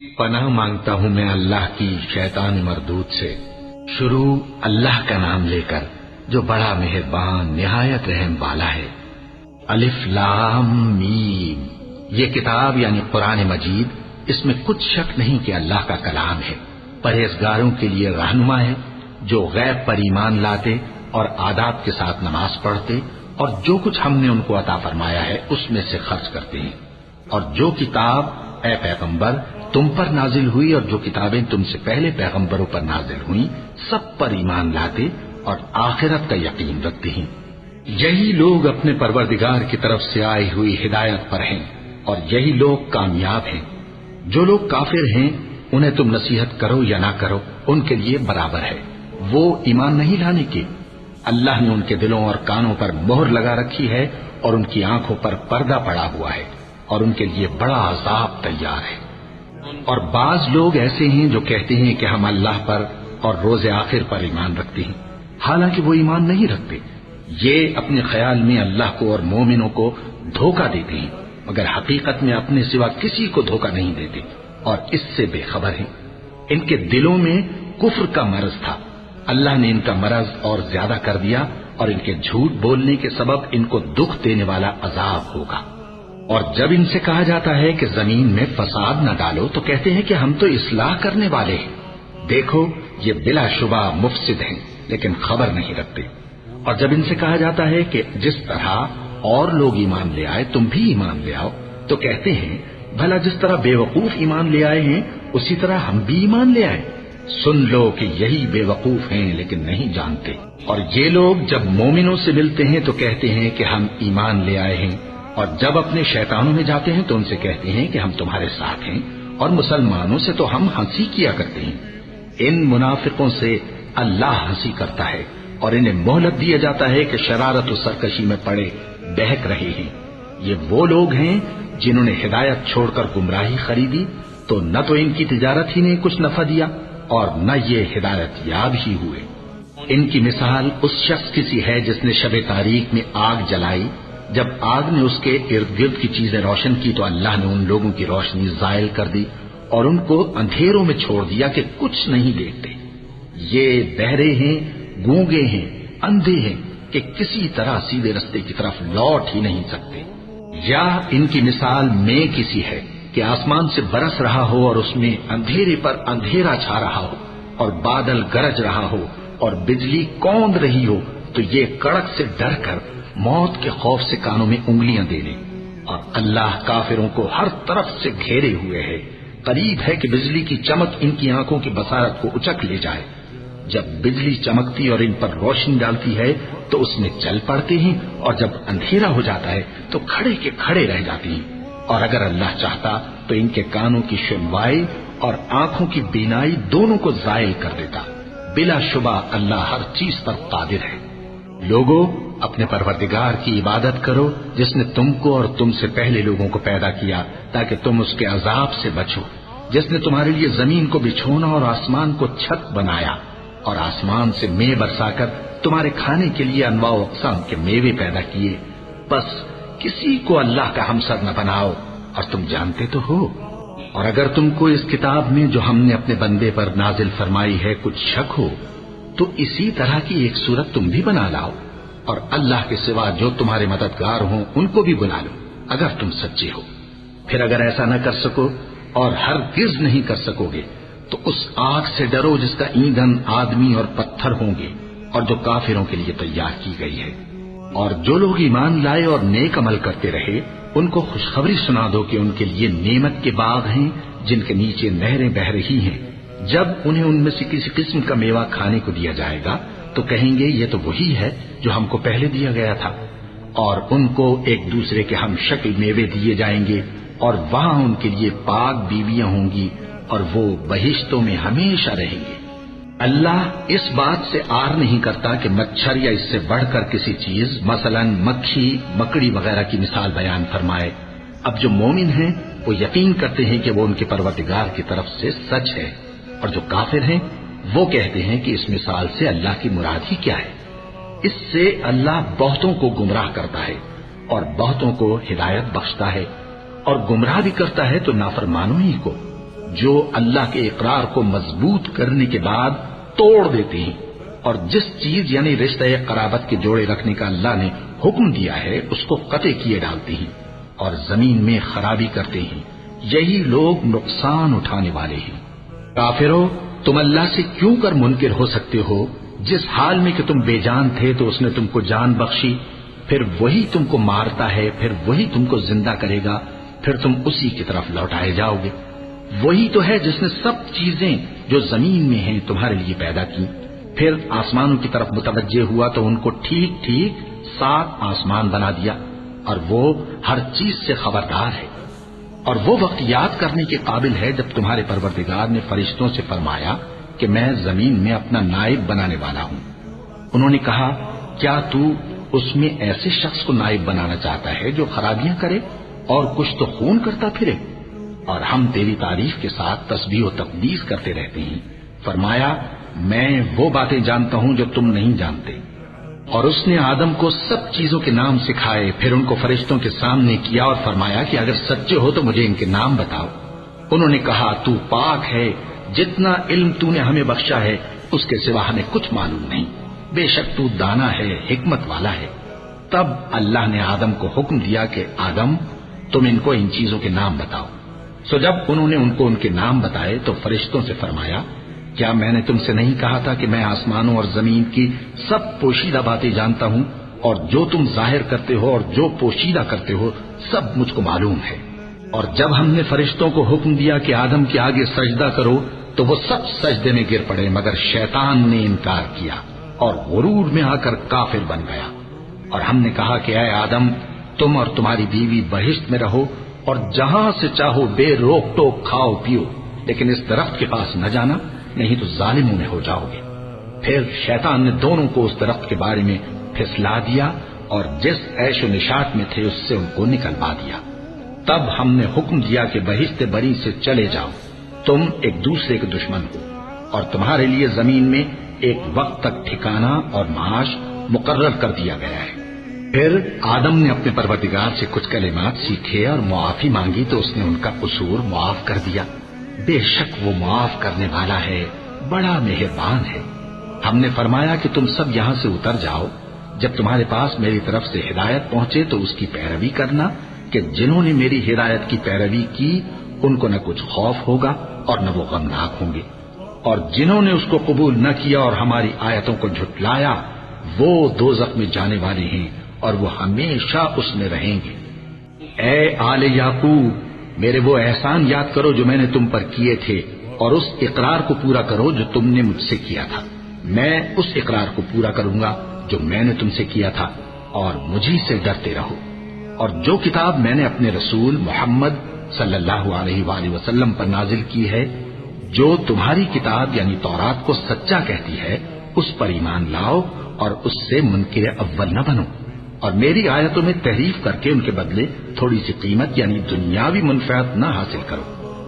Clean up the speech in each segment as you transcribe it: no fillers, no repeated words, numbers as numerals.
پناہ مانگتا ہوں میں اللہ کی شیطان مردود سے۔ شروع اللہ کا نام لے کر جو بڑا مہربان نہایت رحم والا ہے۔ الف لام میم، یہ کتاب یعنی قرآن مجید، اس میں کچھ شک نہیں کہ اللہ کا کلام ہے، پرہیزگاروں کے لیے رہنما ہے، جو غیب پر ایمان لاتے اور آداب کے ساتھ نماز پڑھتے اور جو کچھ ہم نے ان کو عطا فرمایا ہے اس میں سے خرچ کرتے ہیں، اور جو کتاب اے پیغمبر تم پر نازل ہوئی اور جو کتابیں تم سے پہلے پیغمبروں پر نازل ہوئیں سب پر ایمان لاتے اور آخرت کا یقین رکھتے ہیں۔ یہی لوگ اپنے پروردگار کی طرف سے آئی ہوئی ہدایت پر ہیں اور یہی لوگ کامیاب ہیں۔ جو لوگ کافر ہیں انہیں تم نصیحت کرو یا نہ کرو ان کے لیے برابر ہے، وہ ایمان نہیں لانے کے۔ اللہ نے ان کے دلوں اور کانوں پر مہر لگا رکھی ہے اور ان کی آنکھوں پر پردہ پڑا ہوا ہے اور ان کے لیے بڑا عذاب تیار ہے۔ اور بعض لوگ ایسے ہیں جو کہتے ہیں کہ ہم اللہ پر اور روز آخر پر ایمان رکھتے ہیں، حالانکہ وہ ایمان نہیں رکھتے۔ یہ اپنے خیال میں اللہ کو اور مومنوں کو دھوکہ دیتے ہیں، مگر حقیقت میں اپنے سوا کسی کو دھوکہ نہیں دیتے اور اس سے بے خبر ہیں۔ ان کے دلوں میں کفر کا مرض تھا، اللہ نے ان کا مرض اور زیادہ کر دیا اور ان کے جھوٹ بولنے کے سبب ان کو دکھ دینے والا عذاب ہوگا۔ اور جب ان سے کہا جاتا ہے کہ زمین میں فساد نہ ڈالو تو کہتے ہیں کہ ہم تو اصلاح کرنے والے ہیں۔ دیکھو یہ بلا شبہ مفسد ہیں لیکن خبر نہیں رکھتے۔ اور جب ان سے کہا جاتا ہے کہ جس طرح اور لوگ ایمان لے آئے تم بھی ایمان لے آؤ تو کہتے ہیں بھلا جس طرح بے وقوف ایمان لے آئے ہیں اسی طرح ہم بھی ایمان لے آئے۔ سن لو کہ یہی بے وقوف ہیں لیکن نہیں جانتے۔ اور یہ لوگ جب مومنوں سے ملتے ہیں تو کہتے ہیں کہ ہم ایمان لے آئے ہیں، اور جب اپنے شیطانوں میں جاتے ہیں تو ان سے کہتے ہیں کہ ہم تمہارے ساتھ ہیں، اور مسلمانوں سے تو ہم ہنسی کیا کرتے ہیں۔ ان منافقوں سے اللہ ہنسی کرتا ہے اور انہیں مہلت دیا جاتا ہے کہ شرارت و سرکشی میں پڑے بہک رہے ہیں۔ یہ وہ لوگ ہیں جنہوں نے ہدایت چھوڑ کر گمراہی خریدی، تو نہ تو ان کی تجارت ہی نے کچھ نفع دیا اور نہ یہ ہدایت یاب ہی ہوئے۔ ان کی مثال اس شخص کی سی ہے جس نے شب تاریک میں آگ جلائی، جب آگ نے اس کے ارد گرد کی چیزیں روشن کی تو اللہ نے ان لوگوں کی روشنی زائل کر دی اور ان کو اندھیروں میں چھوڑ دیا کہ کچھ نہیں دیکھتے۔ یہ بہرے ہیں، گونگے ہیں، اندھے ہیں کہ کسی طرح سیدھے رستے کی طرف لوٹ ہی نہیں سکتے۔ یا ان کی مثال میں کسی ہے کہ آسمان سے برس رہا ہو اور اس میں اندھیرے پر اندھیرا چھا رہا ہو اور بادل گرج رہا ہو اور بجلی کوند رہی ہو تو یہ کڑک سے ڈر کر موت کے خوف سے کانوں میں انگلیاں دے لیں۔ اور اللہ کافروں کو ہر طرف سے گھیرے ہوئے ہے، قریب ہے کہ بجلی کی چمک ان کی آنکھوں کی بصارت کو اچک لے جائے۔ جب بجلی چمکتی اور ان پر روشنی ڈالتی ہے تو اس میں چل پڑتے ہیں، اور جب اندھیرا ہو جاتا ہے تو کھڑے کے کھڑے رہ جاتے ہیں۔ اور اگر اللہ چاہتا تو ان کے کانوں کی سنوائی اور آنکھوں کی بینائی دونوں کو زائل کر دیتا۔ بلا شبہ اللہ ہر چیز پر قادر ہے۔ لوگوں، اپنے پروردگار کی عبادت کرو جس نے تم کو اور تم سے پہلے لوگوں کو پیدا کیا تاکہ تم اس کے عذاب سے بچو، جس نے تمہارے لیے زمین کو بچھونا اور آسمان کو چھت بنایا اور آسمان سے مے برسا کر تمہارے کھانے کے لیے انواع و اقسام کے میوے پیدا کیے۔ بس کسی کو اللہ کا ہمسر نہ بناؤ، اور تم جانتے تو ہو۔ اور اگر تم کو اس کتاب میں جو ہم نے اپنے بندے پر نازل فرمائی ہے کچھ شک ہو تو اسی طرح کی ایک صورت تم بھی بنا لاؤ، اور اللہ کے سوا جو تمہارے مددگار ہوں ان کو بھی بلا لو اگر تم سچے ہو۔ پھر اگر ایسا نہ کر سکو اور ہرگز نہیں کر سکو گے تو اس آگ سے ڈرو جس کا ایندھن آدمی اور پتھر ہوں گے اور جو کافروں کے لیے تیار کی گئی ہے۔ اور جو لوگ ایمان لائے اور نیک عمل کرتے رہے ان کو خوشخبری سنا دو کہ ان کے لیے نعمت کے باغ ہیں جن کے نیچے نہریں بہہ رہی ہیں۔ جب انہیں ان میں سے کسی قسم کا میوہ کھانے کو دیا جائے گا تو کہیں گے یہ تو وہی ہے جو ہم کو پہلے دیا گیا تھا، اور ان کو ایک دوسرے کے ہم شکل میوے دیے جائیں گے، اور وہاں ان کے لیے پاک بیویاں ہوں گی اور وہ بہشتوں میں ہمیشہ رہیں گے۔ اللہ اس بات سے آر نہیں کرتا کہ مچھر یا اس سے بڑھ کر کسی چیز مثلا مکھی مکڑی وغیرہ کی مثال بیان فرمائے۔ اب جو مومن ہیں وہ یقین کرتے ہیں کہ وہ ان کے پروردگار کی طرف سے سچ ہے، اور جو کافر ہیں وہ کہتے ہیں کہ اس مثال سے اللہ کی مراد ہی کیا ہے۔ اس سے اللہ بہتوں کو گمراہ کرتا ہے اور بہتوں کو ہدایت بخشتا ہے، اور گمراہ بھی کرتا ہے تو نافرمانوں ہی کو۔ جو اللہ کے اقرار کو مضبوط کرنے کے بعد توڑ دیتے ہیں، اور جس چیز یعنی رشتہ قرابت کے جوڑے رکھنے کا اللہ نے حکم دیا ہے اس کو قطع کیے ڈالتے ہیں اور زمین میں خرابی کرتے ہیں، یہی لوگ نقصان اٹھانے والے ہیں۔ کافرو، تم اللہ سے کیوں کر منکر ہو سکتے ہو؟ جس حال میں کہ تم بے جان تھے تو اس نے تم کو جان بخشی، پھر وہی تم کو مارتا ہے، پھر وہی تم کو زندہ کرے گا، پھر تم اسی کی طرف لوٹائے جاؤ گے۔ وہی تو ہے جس نے سب چیزیں جو زمین میں ہیں تمہارے لیے پیدا کی، پھر آسمانوں کی طرف متوجہ ہوا تو ان کو ٹھیک ٹھیک 7 آسمان بنا دیا، اور وہ ہر چیز سے خبردار ہے۔ اور وہ وقت یاد کرنے کے قابل ہے جب تمہارے پروردگار نے فرشتوں سے فرمایا کہ میں زمین میں اپنا نائب بنانے والا ہوں۔ انہوں نے کہا، کیا تو اس میں ایسے شخص کو نائب بنانا چاہتا ہے جو خرابیاں کرے اور کچھ تو خون کرتا پھرے؟ اور ہم تیری تعریف کے ساتھ تسبیح و تقدیس کرتے رہتے ہیں۔ فرمایا، میں وہ باتیں جانتا ہوں جو تم نہیں جانتے۔ اور اس نے آدم کو سب چیزوں کے نام سکھائے، پھر ان کو فرشتوں کے سامنے کیا اور فرمایا کہ اگر سچے ہو تو مجھے ان کے نام بتاؤ۔ انہوں نے کہا، تو پاک ہے، جتنا علم تو نے ہمیں بخشا ہے اس کے سوا ہمیں کچھ معلوم نہیں، بے شک تو دانا ہے، حکمت والا ہے۔ تب اللہ نے آدم کو حکم دیا کہ آدم، تم ان کو ان چیزوں کے نام بتاؤ۔ سو جب انہوں نے ان کو ان کے نام بتائے تو فرشتوں سے فرمایا، کیا میں نے تم سے نہیں کہا تھا کہ میں آسمانوں اور زمین کی سب پوشیدہ باتیں جانتا ہوں، اور جو تم ظاہر کرتے ہو اور جو پوشیدہ کرتے ہو سب مجھ کو معلوم ہے۔ اور جب ہم نے فرشتوں کو حکم دیا کہ آدم کے آگے سجدہ کرو تو وہ سب سجدے میں گر پڑے، مگر شیطان نے انکار کیا اور غرور میں آ کر کافر بن گیا۔ اور ہم نے کہا کہ اے آدم، تم اور تمہاری بیوی بہشت میں رہو اور جہاں سے چاہو بے روک ٹوک کھاؤ پیو، لیکن اس درخت کے پاس نہ جانا، نہیں تو ظالموں میں ہو جاؤ گے۔ پھر شیطان نے دونوں کو اس درخت کے بارے میں پھسلا دیا اور جس عیش و نشاط میں تھے اس سے ان کو نکلوا دیا۔ تب ہم نے حکم دیا کہ بہشت بری سے چلے جاؤ، تم ایک دوسرے کے دشمن ہو، اور تمہارے لیے زمین میں ایک وقت تک ٹھکانہ اور معاش مقرر کر دیا گیا ہے۔ پھر آدم نے اپنے پروردگار سے کچھ کلمات سیکھے اور معافی مانگی تو اس نے ان کا قصور معاف کر دیا۔ بے شک وہ معاف کرنے والا ہے، بڑا مہربان ہے۔ ہم نے فرمایا کہ تم سب یہاں سے اتر جاؤ، جب تمہارے پاس میری طرف سے ہدایت پہنچے تو اس کی پیروی کرنا، کہ جنہوں نے میری ہدایت کی پیروی کی ان کو نہ کچھ خوف ہوگا اور نہ وہ غمناک ہوں گے، اور جنہوں نے اس کو قبول نہ کیا اور ہماری آیتوں کو جھٹلایا وہ دوزخ میں جانے والے ہیں اور وہ ہمیشہ اس میں رہیں گے۔ اے آل یعقوب، میرے وہ احسان یاد کرو جو میں نے تم پر کیے تھے، اور اس اقرار کو پورا کرو جو تم نے مجھ سے کیا تھا۔ میں اس اقرار کو پورا کروں گا جو میں نے تم سے کیا تھا، اور مجھی سے ڈرتے رہو۔ اور جو کتاب میں نے اپنے رسول محمد صلی اللہ علیہ وآلہ وسلم پر نازل کی ہے، جو تمہاری کتاب یعنی تورات کو سچا کہتی ہے، اس پر ایمان لاؤ اور اس سے منکر اول نہ بنو، اور میری آیتوں میں تحریف کر کے ان کے بدلے تھوڑی سی قیمت یعنی دنیاوی منفعت نہ حاصل کرو،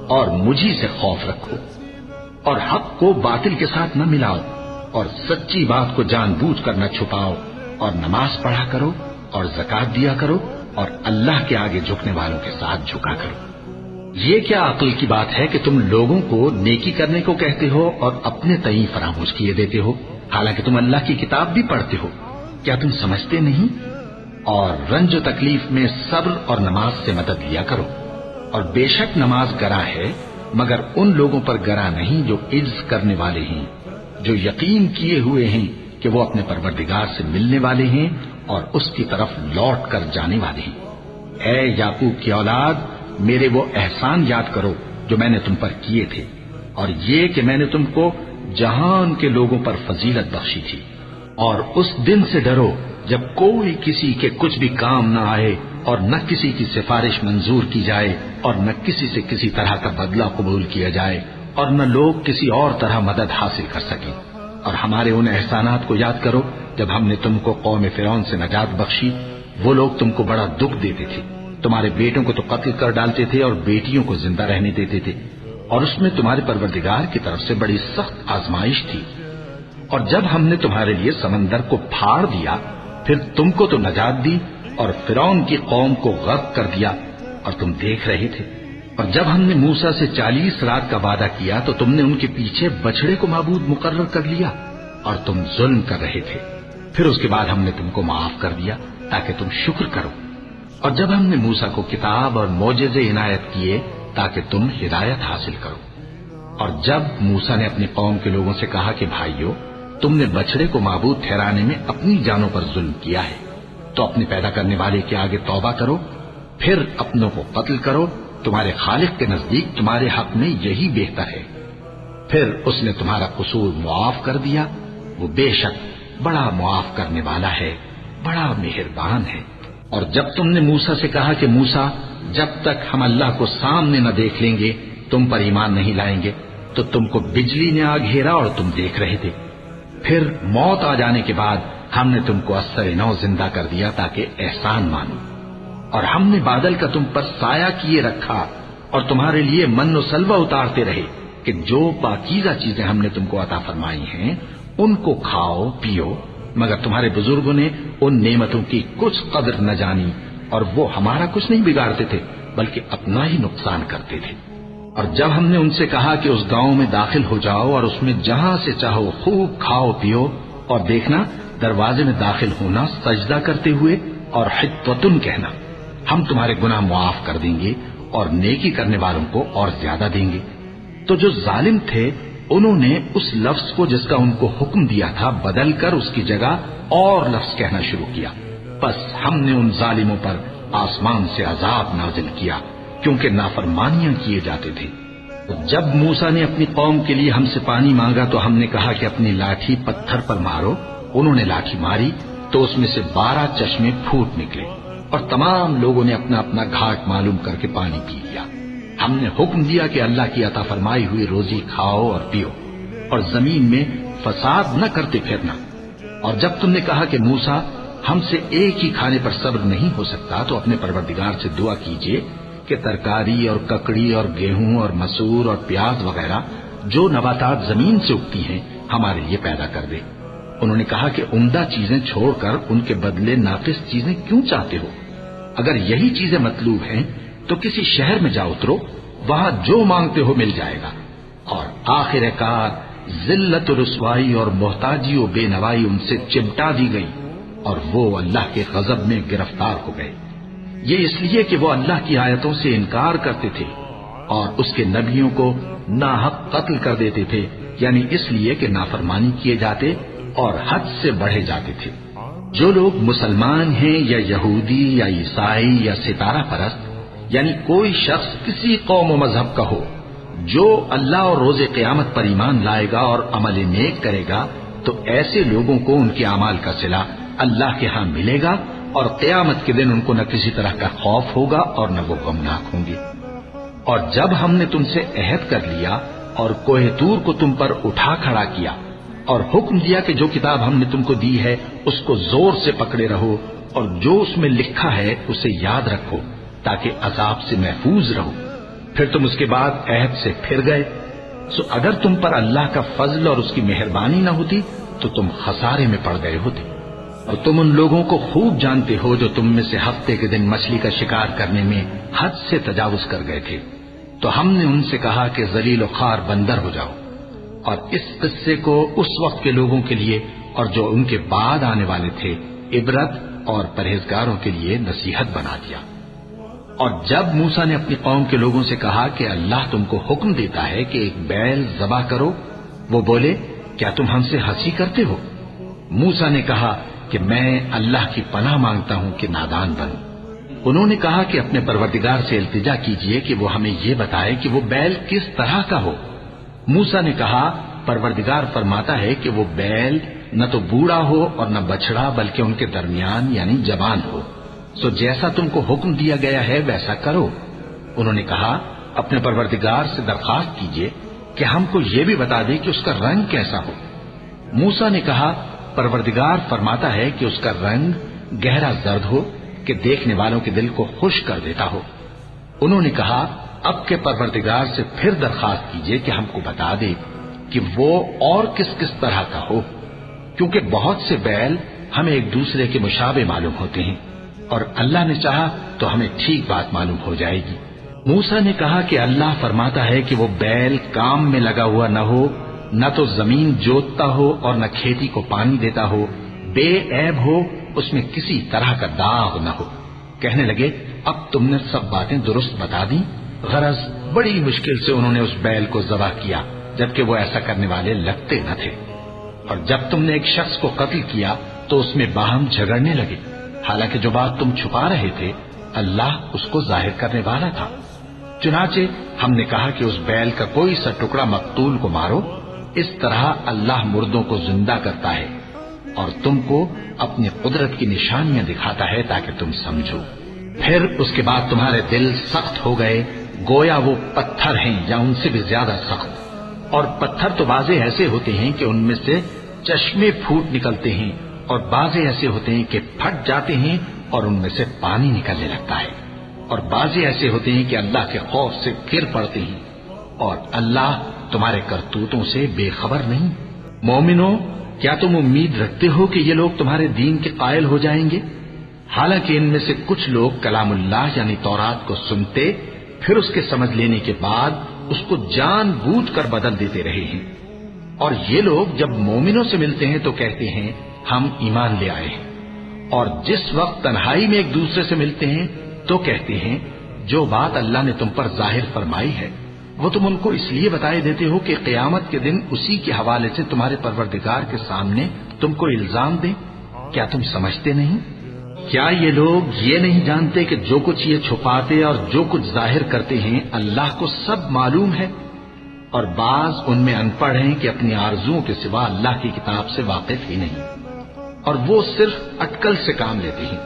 اور مجھی سے خوف رکھو، اور حق کو باطل کے ساتھ نہ ملاؤ، اور سچی بات کو جان بوجھ کر نہ چھپاؤ، اور نماز پڑھا کرو اور زکات دیا کرو، اور اللہ کے آگے جھکنے والوں کے ساتھ جھکا کرو۔ یہ کیا عقل کی بات ہے کہ تم لوگوں کو نیکی کرنے کو کہتے ہو اور اپنے تئیں فراموش کیے دیتے ہو، حالانکہ تم اللہ کی کتاب بھی پڑھتے ہو؟ کیا تم سمجھتے نہیں؟ اور رنج و تکلیف میں صبر اور نماز سے مدد لیا کرو، اور بے شک نماز گراں ہے، مگر ان لوگوں پر گراں نہیں جو عجز کرنے والے ہیں، جو یقین کیے ہوئے ہیں کہ وہ اپنے پروردگار سے ملنے والے ہیں اور اس کی طرف لوٹ کر جانے والے ہیں۔ اے یعقوب کی اولاد، میرے وہ احسان یاد کرو جو میں نے تم پر کیے تھے، اور یہ کہ میں نے تم کو جہان کے لوگوں پر فضیلت بخشی تھی، اور اس دن سے ڈرو جب کوئی کسی کے کچھ بھی کام نہ آئے، اور نہ کسی کی سفارش منظور کی جائے، اور نہ کسی سے کسی طرح کا بدلہ قبول کیا جائے، اور نہ لوگ کسی اور طرح مدد حاصل کر سکیں۔ اور ہمارے ان احسانات کو یاد کرو جب ہم نے تم کو قوم فرعون سے نجات بخشی، وہ لوگ تم کو بڑا دکھ دیتے تھے، تمہارے بیٹوں کو تو قتل کر ڈالتے تھے اور بیٹیوں کو زندہ رہنے دیتے تھے، اور اس میں تمہارے پروردگار کی طرف سے بڑی سخت آزمائش تھی۔ اور جب ہم نے تمہارے لیے سمندر کو پھاڑ دیا، پھر تم کو تو نجات دی اور فرعون کی قوم کو غرق کر دیا، اور تم دیکھ رہے تھے۔ اور جب ہم نے موسیٰ سے 40 رات کا وعدہ کیا تو تم نے ان کے پیچھے بچڑے کو معبود مقرر کر لیا اور تم ظلم کر رہے تھے. پھر اس کے بعد ہم نے تم کو معاف کر دیا تاکہ تم شکر کرو. اور جب ہم نے موسیٰ کو کتاب اور معجزے عنایت کیے تاکہ تم ہدایت حاصل کرو. اور جب موسیٰ نے اپنی قوم کے لوگوں سے کہا کہ بھائیو، تم نے بچڑے کو معبود ٹھہرانے میں اپنی جانوں پر ظلم کیا ہے، تو اپنے پیدا کرنے والے کے آگے توبہ کرو، پھر اپنوں کو قتل کرو. تمہارے خالق کے نزدیک تمہارے حق میں یہی بہتر ہے. پھر اس نے تمہارا قصور معاف کر دیا. وہ بے شک بڑا معاف کرنے والا ہے، بڑا مہربان ہے. اور جب تم نے موسیٰ سے کہا کہ موسیٰ، جب تک ہم اللہ کو سامنے نہ دیکھ لیں گے تم پر ایمان نہیں لائیں گے، تو تم کو بجلی نے آ گھیرا اور تم دیکھ رہے تھے. پھر موت آ جانے کے بعد ہم نے تم کو اثر نو زندہ کر دیا تاکہ احسان مانو. اور ہم نے بادل کا تم پر سایہ کیے رکھا اور تمہارے لیے من و سلوہ اتارتے رہے کہ جو پاکیزہ چیزیں ہم نے تم کو عطا فرمائی ہیں ان کو کھاؤ پیو. مگر تمہارے بزرگوں نے ان نعمتوں کی کچھ قدر نہ جانی اور وہ ہمارا کچھ نہیں بگاڑتے تھے بلکہ اپنا ہی نقصان کرتے تھے. اور جب ہم نے ان سے کہا کہ اس گاؤں میں داخل ہو جاؤ اور اس میں جہاں سے چاہو خوب کھاؤ پیو، اور دیکھنا دروازے میں داخل ہونا سجدہ کرتے ہوئے اور حطوتن کہنا، ہم تمہارے گناہ معاف کر دیں گے اور نیکی کرنے والوں کو اور زیادہ دیں گے. تو جو ظالم تھے انہوں نے اس لفظ کو جس کا ان کو حکم دیا تھا بدل کر اس کی جگہ اور لفظ کہنا شروع کیا. بس ہم نے ان ظالموں پر آسمان سے عذاب نازل کیا کیونکہ نافرمانیاں کیے جاتے تھے. جب موسیٰ نے اپنی قوم کے لیے ہم سے پانی مانگا تو ہم نے کہا کہ اپنی لاٹھی پتھر پر مارو. انہوں نے لاٹھی ماری تو اس میں سے 12 چشمے پھوٹ نکلے اور تمام لوگوں نے اپنا اپنا گھاٹ معلوم کر کے پانی پی لیا. ہم نے حکم دیا کہ اللہ کی عطا فرمائی ہوئی روزی کھاؤ اور پیو اور زمین میں فساد نہ کرتے پھرنا. اور جب تم نے کہا کہ موسیٰ ہم سے ایک ہی کھانے پر صبر نہیں ہو سکتا تو اپنے پروردگار سے دعا کیجئے کہ ترکاری اور ککڑی اور گیہوں اور مسور اور پیاز وغیرہ جو نباتات زمین سے اگتی ہیں ہمارے لیے پیدا کر دے. انہوں نے کہا کہ عمدہ چیزیں چھوڑ کر ان کے بدلے ناقص چیزیں کیوں چاہتے ہو؟ اگر یہی چیزیں مطلوب ہیں تو کسی شہر میں جا اترو، وہاں جو مانگتے ہو مل جائے گا. اور آخر کار ذلت و رسوائی اور محتاجی و بے نوائی ان سے چمٹا دی گئی اور وہ اللہ کے غضب میں گرفتار ہو گئے. یہ اس لیے کہ وہ اللہ کی آیتوں سے انکار کرتے تھے اور اس کے نبیوں کو ناحق قتل کر دیتے تھے، یعنی اس لیے کہ نافرمانی کیے جاتے اور حد سے بڑھے جاتے تھے. جو لوگ مسلمان ہیں یا یہودی یا عیسائی یا ستارہ پرست، یعنی کوئی شخص کسی قوم و مذہب کا ہو، جو اللہ اور روز قیامت پر ایمان لائے گا اور عمل نیک کرے گا تو ایسے لوگوں کو ان کے اعمال کا صلہ اللہ کے ہاں ملے گا اور قیامت کے دن ان کو نہ کسی طرح کا خوف ہوگا اور نہ وہ غمناک ہوں گے. اور جب ہم نے تم سے عہد کر لیا اور کوہ طور کو تم پر اٹھا کھڑا کیا اور حکم دیا کہ جو کتاب ہم نے تم کو دی ہے اس کو زور سے پکڑے رہو اور جو اس میں لکھا ہے اسے یاد رکھو تاکہ عذاب سے محفوظ رہو، پھر تم اس کے بعد عہد سے پھر گئے، سو اگر تم پر اللہ کا فضل اور اس کی مہربانی نہ ہوتی تو تم خسارے میں پڑ گئے ہوتے. اور تم ان لوگوں کو خوب جانتے ہو جو تم میں سے ہفتے کے دن مچھلی کا شکار کرنے میں حد سے تجاوز کر گئے تھے، تو ہم نے ان سے کہا کہ ذلیل و خوار بندر ہو جاؤ. اور اس قصے کو اس وقت کے لوگوں کے لیے اور جو ان کے بعد آنے والے تھے عبرت اور پرہیزگاروں کے لیے نصیحت بنا دیا. اور جب موسیٰ نے اپنی قوم کے لوگوں سے کہا کہ اللہ تم کو حکم دیتا ہے کہ ایک بیل ذبح کرو، وہ بولے کیا تم ہم سے ہنسی کرتے ہو؟ موسیٰ نے کہا کہ میں اللہ کی پناہ مانگتا ہوں کہ نادان بنوں. انہوں نے کہا کہ اپنے پروردگار سے التجا کیجئے کہ وہ ہمیں یہ بتائے کہ وہ بیل کس طرح کا ہو. موسیٰ نے کہا پروردگار فرماتا ہے کہ وہ بیل نہ تو بوڑھا ہو اور نہ بچڑا بلکہ ان کے درمیان یعنی جوان ہو، سو جیسا تم کو حکم دیا گیا ہے ویسا کرو. انہوں نے کہا اپنے پروردگار سے درخواست کیجئے کہ ہم کو یہ بھی بتا دے کہ اس کا رنگ کیسا ہو. موسیٰ نے کہا پروردگار فرماتا ہے کہ اس کا رنگ گہرا زرد ہو کہ دیکھنے والوں کے دل کو خوش کر دیتا ہو. انہوں نے کہا اب کے پروردگار سے پھر درخواست کیجئے کہ ہم کو بتا دے کہ وہ اور کس کس طرح کا ہو، کیونکہ بہت سے بیل ہمیں ایک دوسرے کے مشابہ معلوم ہوتے ہیں اور اللہ نے چاہا تو ہمیں ٹھیک بات معلوم ہو جائے گی. موسیٰ نے کہا کہ اللہ فرماتا ہے کہ وہ بیل کام میں لگا ہوا نہ ہو، نہ تو زمین جوتتا ہو اور نہ کھیتی کو پانی دیتا ہو، بے عیب ہو، اس میں کسی طرح کا داغ نہ ہو۔ کہنے لگے اب تم نے سب باتیں درست بتا دی۔ غرض بڑی مشکل سے انہوں نے اس بیل کو ذبح کیا، جبکہ وہ ایسا کرنے والے لگتے نہ تھے۔ اور جب تم نے ایک شخص کو قتل کیا تو اس میں باہم جھگڑنے لگے، حالانکہ جو بات تم چھپا رہے تھے اللہ اس کو ظاہر کرنے والا تھا۔ چنانچہ ہم نے کہا کہ اس بیل کا کوئی سا ٹکڑا مقتول کو مارو، اس طرح اللہ مردوں کو زندہ کرتا ہے اور تم کو اپنی قدرت کی نشانیاں دکھاتا ہے تاکہ تم سمجھو۔ پھر اس کے بعد تمہارے دل سخت ہو گئے، گویا وہ پتھر ہیں یا ان سے بھی زیادہ سخت۔ اور پتھر تو بعضے ایسے ہوتے ہیں کہ ان میں سے چشمے پھوٹ نکلتے ہیں، اور بعضے ایسے ہوتے ہیں کہ پھٹ جاتے ہیں اور ان میں سے پانی نکلنے لگتا ہے، اور بعضے ایسے ہوتے ہیں کہ اللہ کے خوف سے گر پڑتے ہیں، اور اللہ تمہارے کرتوتوں سے بے خبر نہیں۔ مومنو، کیا تم امید رکھتے ہو کہ یہ لوگ تمہارے دین کے قائل ہو جائیں گے؟ حالانکہ ان میں سے کچھ لوگ کلام اللہ یعنی تورات کو سنتے، پھر اس کے سمجھ لینے کے بعد اس کو جان بوجھ کر بدل دیتے رہے ہیں۔ اور یہ لوگ جب مومنوں سے ملتے ہیں تو کہتے ہیں ہم ایمان لے آئے ہیں، اور جس وقت تنہائی میں ایک دوسرے سے ملتے ہیں تو کہتے ہیں جو بات اللہ نے تم پر ظاہر فرمائی ہے وہ تم ان کو اس لیے بتائے دیتے ہو کہ قیامت کے دن اسی کے حوالے سے تمہارے پروردگار کے سامنے تم کو الزام دیں۔ کیا تم سمجھتے نہیں؟ کیا یہ لوگ یہ نہیں جانتے کہ جو کچھ یہ چھپاتے اور جو کچھ ظاہر کرتے ہیں اللہ کو سب معلوم ہے؟ اور بعض ان میں ان پڑھ ہیں کہ اپنی آرزوؤں کے سوا اللہ کی کتاب سے واقف ہی نہیں، اور وہ صرف اٹکل سے کام لیتے ہیں۔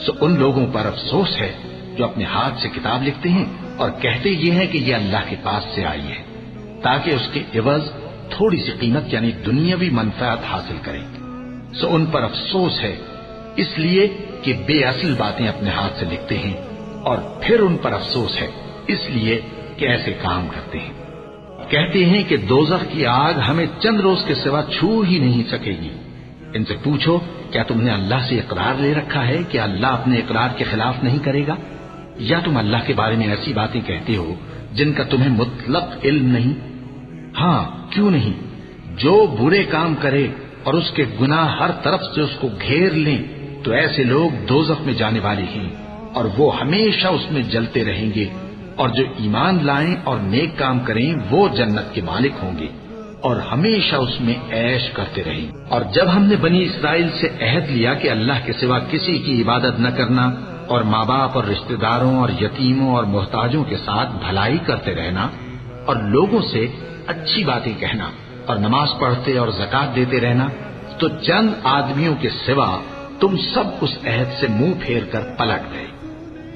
سو ان لوگوں پر افسوس ہے جو اپنے ہاتھ سے کتاب لکھتے ہیں اور کہتے یہ ہیں کہ یہ اللہ کے پاس سے آئی ہے، تاکہ اس کے عوض تھوڑی سی قیمت یعنی دنیاوی منفعت حاصل کریں۔ سو ان پر افسوس ہے اس لیے کہ بے اصل باتیں اپنے ہاتھ سے لکھتے ہیں، اور پھر ان پر افسوس ہے اس لیے کہ ایسے کام کرتے ہیں۔ کہتے ہیں کہ دوزخ کی آگ ہمیں چند روز کے سوا چھو ہی نہیں سکے گی۔ ان سے پوچھو کیا تم نے اللہ سے اقرار لے رکھا ہے کہ اللہ اپنے اقرار کے خلاف نہیں کرے گا؟ یا تم اللہ کے بارے میں ایسی باتیں کہتے ہو جن کا تمہیں مطلق علم نہیں؟ ہاں کیوں نہیں، جو برے کام کرے اور اس کے گناہ ہر طرف سے اس کو گھیر لیں تو ایسے لوگ دوزخ میں جانے والے ہیں، اور وہ ہمیشہ اس میں جلتے رہیں گے، اور جو ایمان لائیں اور نیک کام کریں وہ جنت کے مالک ہوں گے اور ہمیشہ اس میں عیش کرتے رہیں۔ اور جب ہم نے بنی اسرائیل سے عہد لیا کہ اللہ کے سوا کسی کی عبادت نہ کرنا، اور ماں باپ اور رشتہ داروں اور یتیموں اور محتاجوں کے ساتھ بھلائی کرتے رہنا، اور لوگوں سے اچھی باتیں کہنا، اور نماز پڑھتے اور زکوٰۃ دیتے رہنا، تو چند آدمیوں کے سوا تم سب اس عہد سے منہ پھیر کر پلٹ گئے۔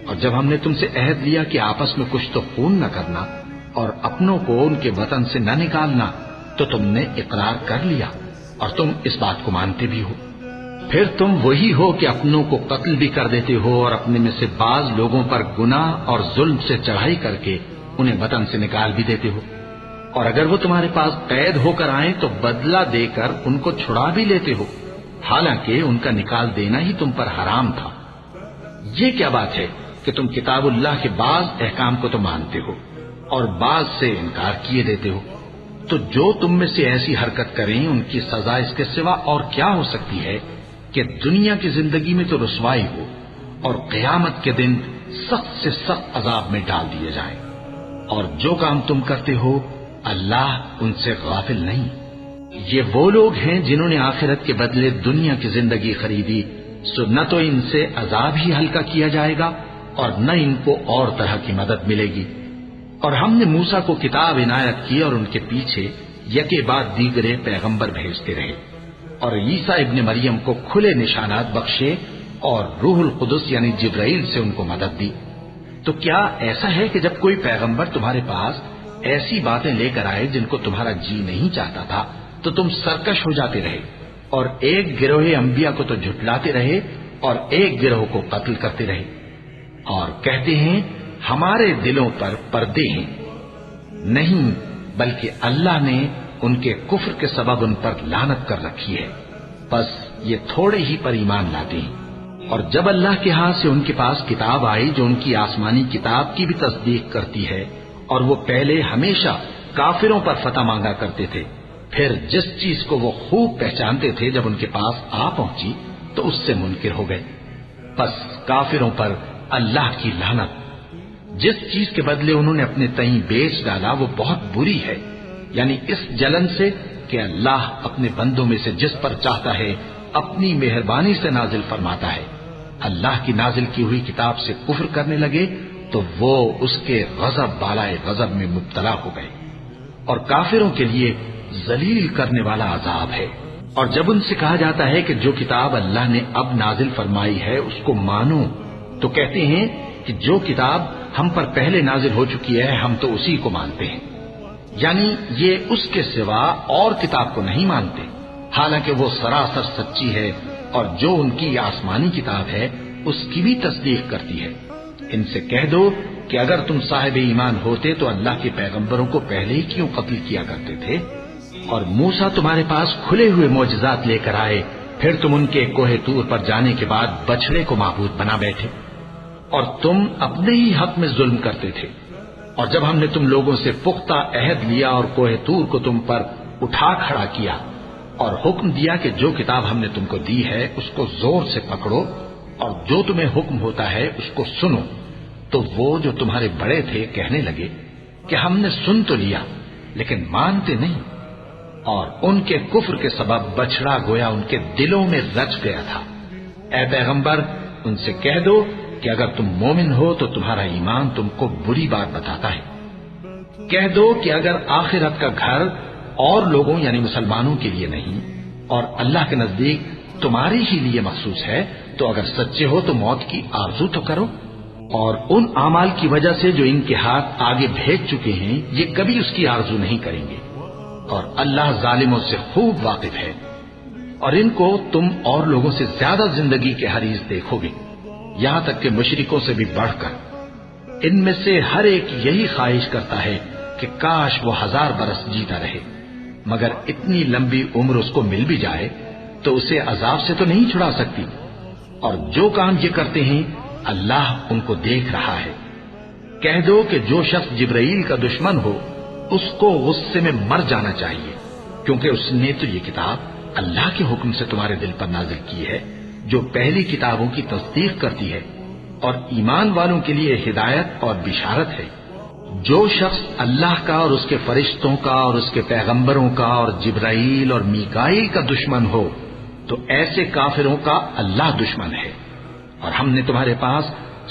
اور جب ہم نے تم سے عہد لیا کہ آپس میں کچھ تو خون نہ کرنا اور اپنوں کو ان کے وطن سے نہ نکالنا، تو تم نے اقرار کر لیا اور تم اس بات کو مانتے بھی ہو۔ پھر تم وہی ہو کہ اپنوں کو قتل بھی کر دیتے ہو، اور اپنے میں سے بعض لوگوں پر گناہ اور ظلم سے چڑھائی کر کے انہیں وطن سے نکال بھی دیتے ہو، اور اگر وہ تمہارے پاس قید ہو کر آئیں تو بدلہ دے کر ان کو چھڑا بھی لیتے ہو، حالانکہ ان کا نکال دینا ہی تم پر حرام تھا۔ یہ کیا بات ہے کہ تم کتاب اللہ کے بعض احکام کو تو مانتے ہو اور بعض سے انکار کیے دیتے ہو؟ تو جو تم میں سے ایسی حرکت کریں ان کی سزا اس کے سوا اور کیا ہو سکتی ہے کہ دنیا کی زندگی میں تو رسوائی ہو اور قیامت کے دن سخت سے سخت عذاب میں ڈال دیے جائیں۔ اور جو کام تم کرتے ہو اللہ ان سے غافل نہیں۔ یہ وہ لوگ ہیں جنہوں نے آخرت کے بدلے دنیا کی زندگی خریدی، سو نہ تو ان سے عذاب ہی ہلکا کیا جائے گا اور نہ ان کو اور طرح کی مدد ملے گی۔ اور ہم نے موسیٰ کو کتاب عنایت کی اور ان کے پیچھے یکے بعد دیگرے پیغمبر بھیجتے رہے، اور عیسیٰ ابن مریم کو کھلے نشانات بخشے اور روح القدس یعنی جبرائیل سے ان کو مدد دی۔ تو کیا ایسا ہے کہ جب کوئی پیغمبر تمہارے پاس ایسی باتیں لے کر آئے جن کو تمہارا جی نہیں چاہتا تھا تو تم سرکش ہو جاتے رہے، اور ایک گروہ انبیاء کو تو جھٹلاتے رہے اور ایک گروہ کو قتل کرتے رہے، اور کہتے ہیں ہمارے دلوں پر پردے ہیں؟ نہیں، بلکہ اللہ نے ان کے کفر کے سبب ان پر لعنت کر رکھی ہے، بس یہ تھوڑے ہی پر ایمان لاتے ہیں۔ اور جب اللہ کے ہاں سے ان کے پاس کتاب آئی جو ان کی آسمانی کتاب کی بھی تصدیق کرتی ہے، اور وہ پہلے ہمیشہ کافروں پر فتح مانگا کرتے تھے، پھر جس چیز کو وہ خوب پہچانتے تھے جب ان کے پاس آ پہنچی تو اس سے منکر ہو گئے۔ بس کافروں پر اللہ کی لعنت۔ جس چیز کے بدلے انہوں نے اپنے تئیں بیچ ڈالا وہ بہت بری ہے، یعنی اس جلن سے کہ اللہ اپنے بندوں میں سے جس پر چاہتا ہے اپنی مہربانی سے نازل فرماتا ہے۔ اللہ کی نازل کی ہوئی کتاب سے کفر کرنے لگے تو وہ اس کے غضب بالائے غضب میں مبتلا ہو گئے، اور کافروں کے لیے ذلیل کرنے والا عذاب ہے۔ اور جب ان سے کہا جاتا ہے کہ جو کتاب اللہ نے اب نازل فرمائی ہے اس کو مانو، تو کہتے ہیں کہ جو کتاب ہم پر پہلے نازل ہو چکی ہے ہم تو اسی کو مانتے ہیں، یعنی یہ اس کے سوا اور کتاب کو نہیں مانتے، حالانکہ وہ سراسر سچی ہے، اور جو ان کی آسمانی کتاب ہے اس کی بھی تصدیق کرتی ہے۔ ان سے کہہ دو کہ اگر تم صاحب ایمان ہوتے تو اللہ کے پیغمبروں کو پہلے ہی کیوں قتل کیا کرتے تھے؟ اور موسیٰ تمہارے پاس کھلے ہوئے معجزات لے کر آئے، پھر تم ان کے کوہ طور پر جانے کے بعد بچڑے کو معبود بنا بیٹھے، اور تم اپنے ہی حق میں ظلم کرتے تھے۔ اور جب ہم نے تم لوگوں سے پختہ عہد لیا اور کوہ طور کو تم پر اٹھا کھڑا کیا اور حکم دیا کہ جو کتاب ہم نے تم کو دی ہے اس کو زور سے پکڑو اور جو تمہیں حکم ہوتا ہے اس کو سنو، تو وہ جو تمہارے بڑے تھے کہنے لگے کہ ہم نے سن تو لیا لیکن مانتے نہیں، اور ان کے کفر کے سبب بچڑا گویا ان کے دلوں میں رچ گیا تھا۔ اے پیغمبر ان سے کہہ دو کہ اگر تم مومن ہو تو تمہارا ایمان تم کو بری بات بتاتا ہے۔ کہہ دو کہ اگر آخرت کا گھر اور لوگوں یعنی مسلمانوں کے لیے نہیں اور اللہ کے نزدیک تمہارے ہی لیے مخصوص ہے تو اگر سچے ہو تو موت کی آرزو تو کرو، اور ان اعمال کی وجہ سے جو ان کے ہاتھ آگے بھیج چکے ہیں یہ کبھی اس کی آرزو نہیں کریں گے، اور اللہ ظالموں سے خوب واقف ہے۔ اور ان کو تم اور لوگوں سے زیادہ زندگی کے حریص دیکھو گے، یہاں تک کہ مشرکوں سے بھی بڑھ کر۔ ان میں سے ہر ایک یہی خواہش کرتا ہے کہ کاش وہ 1000 برس جیتا رہے، مگر اتنی لمبی عمر اس کو مل بھی جائے تو اسے عذاب سے تو نہیں چھڑا سکتی، اور جو کام یہ کرتے ہیں اللہ ان کو دیکھ رہا ہے۔ کہہ دو کہ جو شخص جبرائیل کا دشمن ہو اس کو غصے میں مر جانا چاہیے، کیونکہ اس نے تو یہ کتاب اللہ کے حکم سے تمہارے دل پر نازل کی ہے جو پہلی کتابوں کی تصدیق کرتی ہے اور ایمان والوں کے لیے ہدایت اور بشارت ہے۔ جو شخص اللہ کا اور اس کے فرشتوں کا اور اس کے پیغمبروں کا اور جبرائیل اور میکائیل کا دشمن ہو تو ایسے کافروں کا اللہ دشمن ہے۔ اور ہم نے تمہارے پاس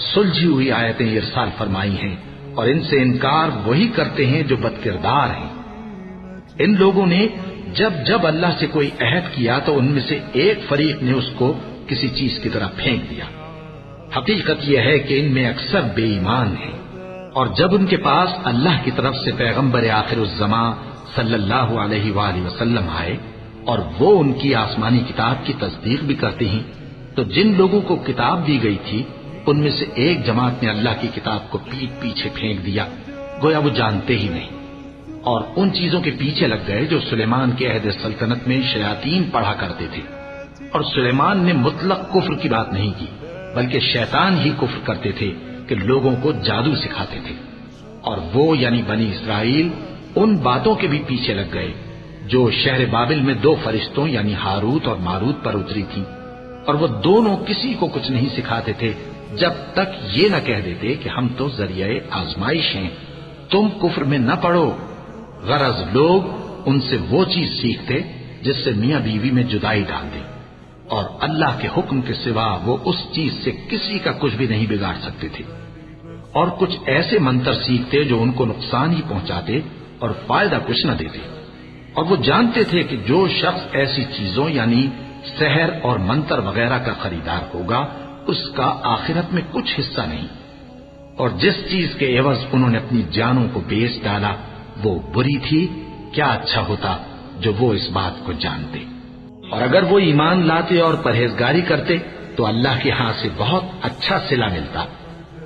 سلجھی ہوئی آیتیں ارسال فرمائی ہیں، اور ان سے انکار وہی کرتے ہیں جو بد کردار ہیں۔ ان لوگوں نے جب جب اللہ سے کوئی عہد کیا تو ان میں سے ایک فریق نے اس کو کسی چیز کی طرح پھینک دیا۔ حقیقت یہ ہے کہ ان میں اکثر بے ایمان ہیں، اور جب ان کے پاس اللہ کی طرف سے پیغمبر آخر الزماں صلی اللہ علیہ وآلہ وسلم آئے اور وہ ان کی آسمانی کتاب کی تصدیق بھی کرتے ہیں، تو جن لوگوں کو کتاب دی گئی تھی ان میں سے ایک جماعت نے اللہ کی کتاب کو پیٹ پیچھے پھینک دیا، گویا وہ جانتے ہی نہیں، اور ان چیزوں کے پیچھے لگ گئے جو سلیمان کے عہد سلطنت میں شیاطین پڑھا کرتے تھے۔ اور سلیمان نے مطلق کفر کی بات نہیں کی، بلکہ شیطان ہی کفر کرتے تھے کہ لوگوں کو جادو سکھاتے تھے، اور وہ یعنی بنی اسرائیل ان باتوں کے بھی پیچھے لگ گئے جو شہر بابل میں 2 فرشتوں یعنی ہاروت اور ماروت پر اتری تھی، اور وہ دونوں کسی کو کچھ نہیں سکھاتے تھے جب تک یہ نہ کہہ دیتے کہ ہم تو ذریعہ آزمائش ہیں، تم کفر میں نہ پڑو۔ غرض لوگ ان سے وہ چیز سیکھتے جس سے میاں بیوی میں جدائی ڈال دے، اور اللہ کے حکم کے سوا وہ اس چیز سے کسی کا کچھ بھی نہیں بگاڑ سکتے تھے، اور کچھ ایسے منتر سیکھتے جو ان کو نقصان ہی پہنچاتے اور فائدہ کچھ نہ دیتے، اور وہ جانتے تھے کہ جو شخص ایسی چیزوں یعنی سحر اور منتر وغیرہ کا خریدار ہوگا اس کا آخرت میں کچھ حصہ نہیں، اور جس چیز کے عوض انہوں نے اپنی جانوں کو بیچ ڈالا وہ بری تھی، کیا اچھا ہوتا جو وہ اس بات کو جانتے۔ اور اگر وہ ایمان لاتے اور پرہیزگاری کرتے تو اللہ کے ہاں سے بہت اچھا صلہ ملتا،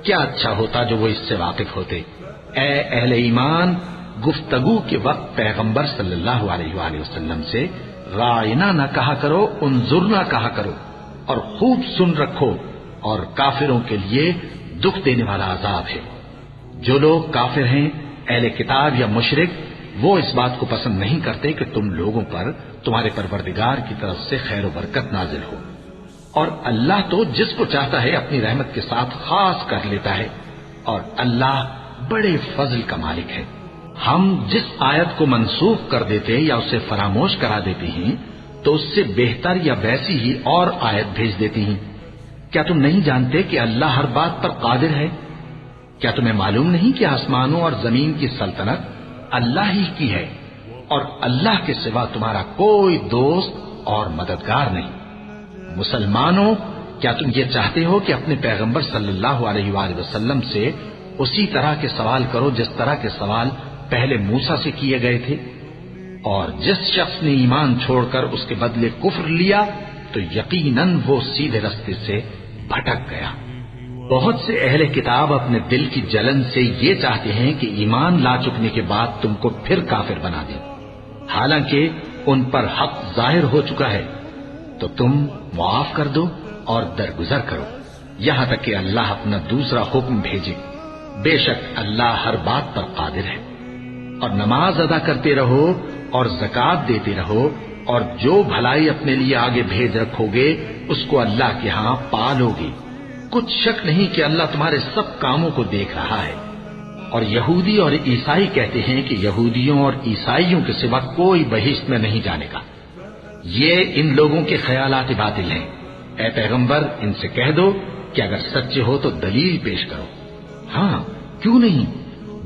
کیا اچھا ہوتا جو وہ اس سے واقف ہوتے۔ اے اہل ایمان، گفتگو کے وقت پیغمبر صلی اللہ علیہ وآلہ وسلم سے رائنا نہ کہا کرو، انظرنا کہا کرو، اور خوب سن رکھو، اور کافروں کے لیے دکھ دینے والا عذاب ہے۔ جو لوگ کافر ہیں، اہل کتاب یا مشرک، وہ اس بات کو پسند نہیں کرتے کہ تم لوگوں پر تمہارے پروردگار کی طرف سے خیر و برکت نازل ہو، اور اللہ تو جس کو چاہتا ہے اپنی رحمت کے ساتھ خاص کر لیتا ہے، اور اللہ بڑے فضل کا مالک ہے۔ ہم جس آیت کو منسوخ کر دیتے یا اسے فراموش کرا دیتے ہیں تو اس سے بہتر یا ویسی ہی اور آیت بھیج دیتی ہیں۔ کیا تم نہیں جانتے کہ اللہ ہر بات پر قادر ہے؟ کیا تمہیں معلوم نہیں کہ آسمانوں اور زمین کی سلطنت اللہ ہی کی ہے، اور اللہ کے سوا تمہارا کوئی دوست اور مددگار نہیں؟ مسلمانوں، کیا تم یہ چاہتے ہو کہ اپنے پیغمبر صلی اللہ علیہ وآلہ وسلم سے اسی طرح کے سوال کرو جس طرح کے سوال پہلے موسیٰ سے کیے گئے تھے؟ اور جس شخص نے ایمان چھوڑ کر اس کے بدلے کفر لیا تو یقیناً وہ سیدھے رستے سے بھٹک گیا۔ بہت سے اہل کتاب اپنے دل کی جلن سے یہ چاہتے ہیں کہ ایمان لا چکنے کے بعد تم کو پھر کافر بنا دیں، حالانکہ ان پر حق ظاہر ہو چکا ہے۔ تو تم معاف کر دو اور درگزر کرو یہاں تک کہ اللہ اپنا دوسرا حکم بھیجے۔ بے شک اللہ ہر بات پر قادر ہے۔ اور نماز ادا کرتے رہو اور زکوٰۃ دیتے رہو، اور جو بھلائی اپنے لیے آگے بھیج رکھو گے اس کو اللہ کے ہاں پالو گے۔ کچھ شک نہیں کہ اللہ تمہارے سب کاموں کو دیکھ رہا ہے۔ اور یہودی اور عیسائی کہتے ہیں کہ یہودیوں اور عیسائیوں کے سوا کوئی بہشت میں نہیں جانے گا۔ یہ ان لوگوں کے خیالات باطل ہیں۔ اے پیغمبر، ان سے کہہ دو کہ اگر سچے ہو تو دلیل پیش کرو۔ ہاں، کیوں نہیں؟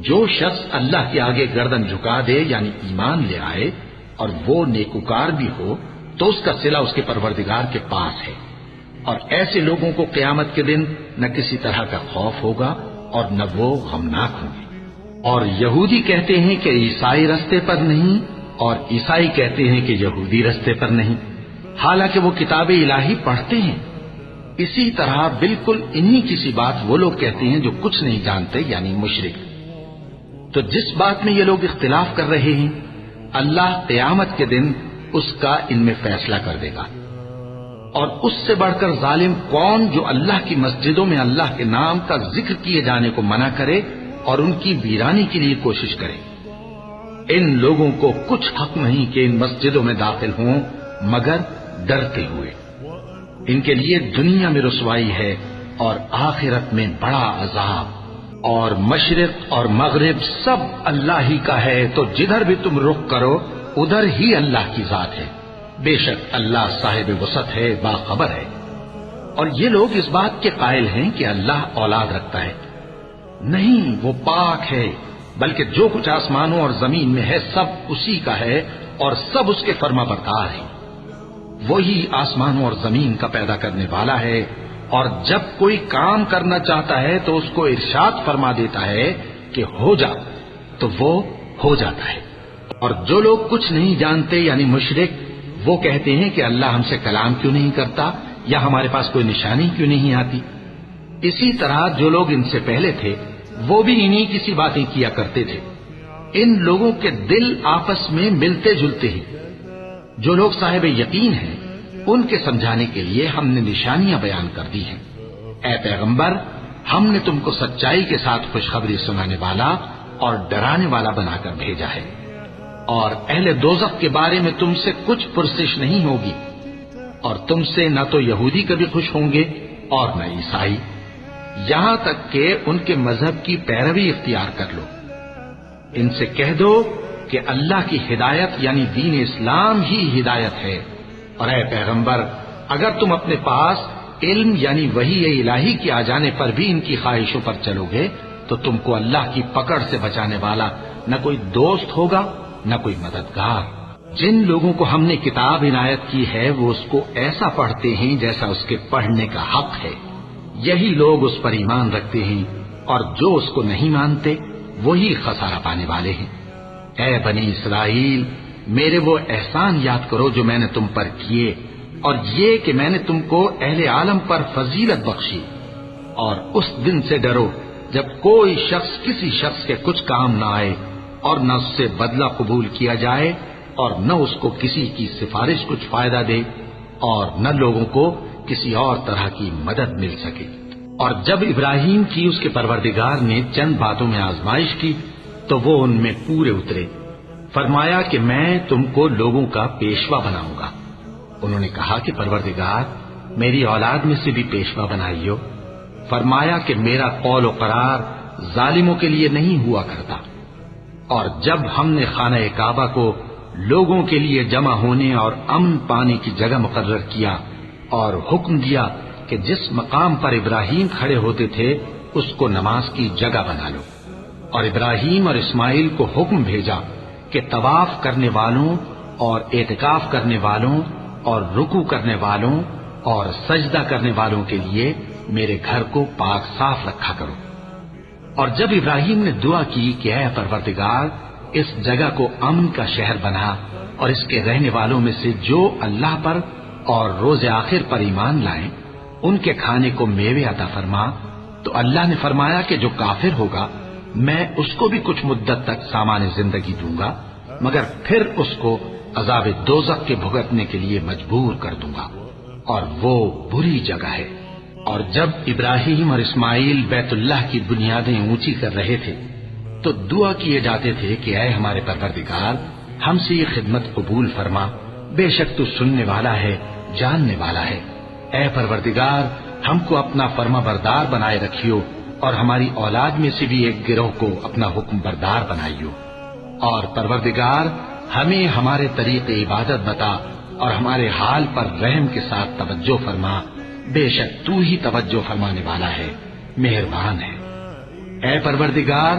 جو شخص اللہ کے آگے گردن جھکا دے یعنی ایمان لے آئے اور وہ نیکوکار بھی ہو تو اس کا صلہ اس کے پروردگار کے پاس ہے، اور ایسے لوگوں کو قیامت کے دن نہ کسی طرح کا خوف ہوگا اور نہ وہ غمناک ہوں گے۔ اور یہودی کہتے ہیں کہ عیسائی رستے پر نہیں، اور عیسائی کہتے ہیں کہ یہودی رستے پر نہیں، حالانکہ وہ کتاب الہی پڑھتے ہیں۔ اسی طرح بالکل انہی کسی بات وہ لوگ کہتے ہیں جو کچھ نہیں جانتے یعنی مشرک۔ تو جس بات میں یہ لوگ اختلاف کر رہے ہیں اللہ قیامت کے دن اس کا ان میں فیصلہ کر دے گا۔ اور اس سے بڑھ کر ظالم کون جو اللہ کی مسجدوں میں اللہ کے نام کا ذکر کیے جانے کو منع کرے اور ان کی ویرانی کے لیے کوشش کرے۔ ان لوگوں کو کچھ حق نہیں کہ ان مسجدوں میں داخل ہوں مگر ڈرتے ہوئے۔ ان کے لیے دنیا میں رسوائی ہے اور آخرت میں بڑا عذاب۔ اور مشرق اور مغرب سب اللہ ہی کا ہے، تو جدھر بھی تم رخ کرو ادھر ہی اللہ کی ذات ہے۔ بے شک اللہ صاحب وسعت ہے، باخبر ہے۔ اور یہ لوگ اس بات کے قائل ہیں کہ اللہ اولاد رکھتا ہے۔ نہیں، وہ پاک ہے، بلکہ جو کچھ آسمانوں اور زمین میں ہے سب اسی کا ہے اور سب اس کے فرما بردار ہیں۔ وہی آسمانوں اور زمین کا پیدا کرنے والا ہے، اور جب کوئی کام کرنا چاہتا ہے تو اس کو ارشاد فرما دیتا ہے کہ ہو جا، تو وہ ہو جاتا ہے۔ اور جو لوگ کچھ نہیں جانتے یعنی مشرک، وہ کہتے ہیں کہ اللہ ہم سے کلام کیوں نہیں کرتا یا ہمارے پاس کوئی نشانی کیوں نہیں آتی۔ اسی طرح جو لوگ ان سے پہلے تھے وہ بھی انہی کسی باتیں کیا کرتے تھے۔ ان لوگوں کے دل آپس میں ملتے جلتے ہیں۔ جو لوگ صاحب یقین ہیں ان کے سمجھانے کے لیے ہم نے نشانیاں بیان کر دی ہیں۔ اے پیغمبر، ہم نے تم کو سچائی کے ساتھ خوشخبری سنانے والا اور ڈرانے والا بنا کر بھیجا ہے، اور اہل دوزخ کے بارے میں تم سے کچھ پرسش نہیں ہوگی، اور تم سے نہ تو یہودی کبھی خوش ہوں گے اور نہ عیسائی، یہاں تک کہ ان کے مذہب کی پیروی اختیار کر لو۔ ان سے کہہ دو کہ اللہ کی ہدایت یعنی دین اسلام ہی ہدایت ہے، اور اے پیغمبر، اگر تم اپنے پاس علم یعنی وحی الہی کے آ جانے پر بھی ان کی خواہشوں پر چلو گے تو تم کو اللہ کی پکڑ سے بچانے والا نہ کوئی دوست ہوگا نہ کوئی مددگار۔ جن لوگوں کو ہم نے کتاب عنایت کی ہے وہ اس کو ایسا پڑھتے ہیں جیسا اس کے پڑھنے کا حق ہے، یہی لوگ اس پر ایمان رکھتے ہیں، اور جو اس کو نہیں مانتے وہی خسارہ پانے والے ہیں۔ اے بنی اسرائیل، میرے وہ احسان یاد کرو جو میں نے تم پر کیے، اور یہ کہ میں نے تم کو اہل عالم پر فضیلت بخشی، اور اس دن سے ڈرو جب کوئی شخص کسی شخص کے کچھ کام نہ آئے اور نہ اس سے بدلہ قبول کیا جائے اور نہ اس کو کسی کی سفارش کچھ فائدہ دے، اور نہ لوگوں کو کسی اور طرح کی مدد مل سکے۔ اور جب ابراہیم کی اس کے پروردگار نے چند باتوں میں آزمائش کی تو وہ ان میں پورے اترے۔ فرمایا کہ میں تم کو لوگوں کا پیشوا بناؤں گا۔ انہوں نے کہا کہ پروردگار میری اولاد میں سے بھی پیشوا بنائیو۔ فرمایا کہ میرا قول و قرار ظالموں کے لیے نہیں ہوا کرتا۔ اور جب ہم نے خانہ کعبہ کو لوگوں کے لیے جمع ہونے اور امن پانے کی جگہ مقرر کیا اور حکم دیا کہ جس مقام پر ابراہیم کھڑے ہوتے تھے اس کو نماز کی جگہ بنا لو، اور ابراہیم اور اسماعیل کو حکم بھیجا کہ طواف کرنے والوں اور اعتکاف کرنے والوں اور رکوع کرنے والوں اور سجدہ کرنے والوں کے لیے میرے گھر کو پاک صاف رکھا کرو۔ اور جب ابراہیم نے دعا کی کہ اے پروردگار اس جگہ کو امن کا شہر بنا اور اس کے رہنے والوں میں سے جو اللہ پر اور روز آخر پر ایمان لائیں ان کے کھانے کو میوے عطا فرما، تو اللہ نے فرمایا کہ جو کافر ہوگا میں اس کو بھی کچھ مدت تک سامان زندگی دوں گا، مگر پھر اس کو عذاب دوزخ کے بھگتنے کے لیے مجبور کر دوں گا، اور وہ بری جگہ ہے۔ اور جب ابراہیم اور اسماعیل بیت اللہ کی بنیادیں اونچی کر رہے تھے تو دعا کیے جاتے تھے کہ اے ہمارے پروردگار ہم سے یہ خدمت قبول فرما، بے شک تو سننے والا ہے، جاننے والا ہے۔ اے پروردگار ہم کو اپنا فرما بردار بنائے رکھیو، اور ہماری اولاد میں سے بھی ایک گروہ کو اپنا حکم بردار بنائیو۔ اور پروردگار ہمیں ہمارے طریق عبادت بتا اور ہمارے حال پر رحم کے ساتھ توجہ فرما، بے شک تو ہی توجہ فرمانے والا ہے، مہربان ہے۔ اے پروردگار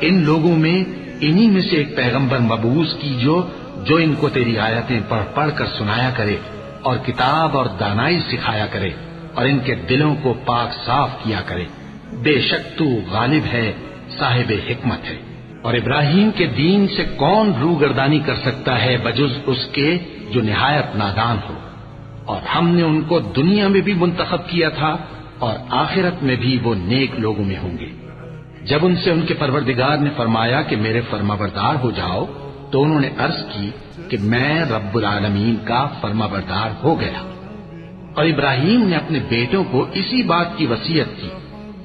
ان لوگوں میں انہی میں سے ایک پیغمبر مبعوث کیجو جو ان کو تیری آیتیں پڑھ پڑھ کر سنایا کرے اور کتاب اور دانائی سکھایا کرے اور ان کے دلوں کو پاک صاف کیا کرے، بے شک تو غالب ہے، صاحب حکمت ہے۔ اور ابراہیم کے دین سے کون روگردانی کر سکتا ہے بجز اس کے جو نہایت نادان ہو، اور ہم نے ان کو دنیا میں بھی منتخب کیا تھا اور آخرت میں بھی وہ نیک لوگوں میں ہوں گے۔ جب ان سے ان کے پروردگار نے فرمایا کہ میرے فرما بردار ہو جاؤ تو انہوں نے عرض کی کہ میں رب العالمین کا فرما بردار ہو گیا۔ اور ابراہیم نے اپنے بیٹوں کو اسی بات کی وصیت کی،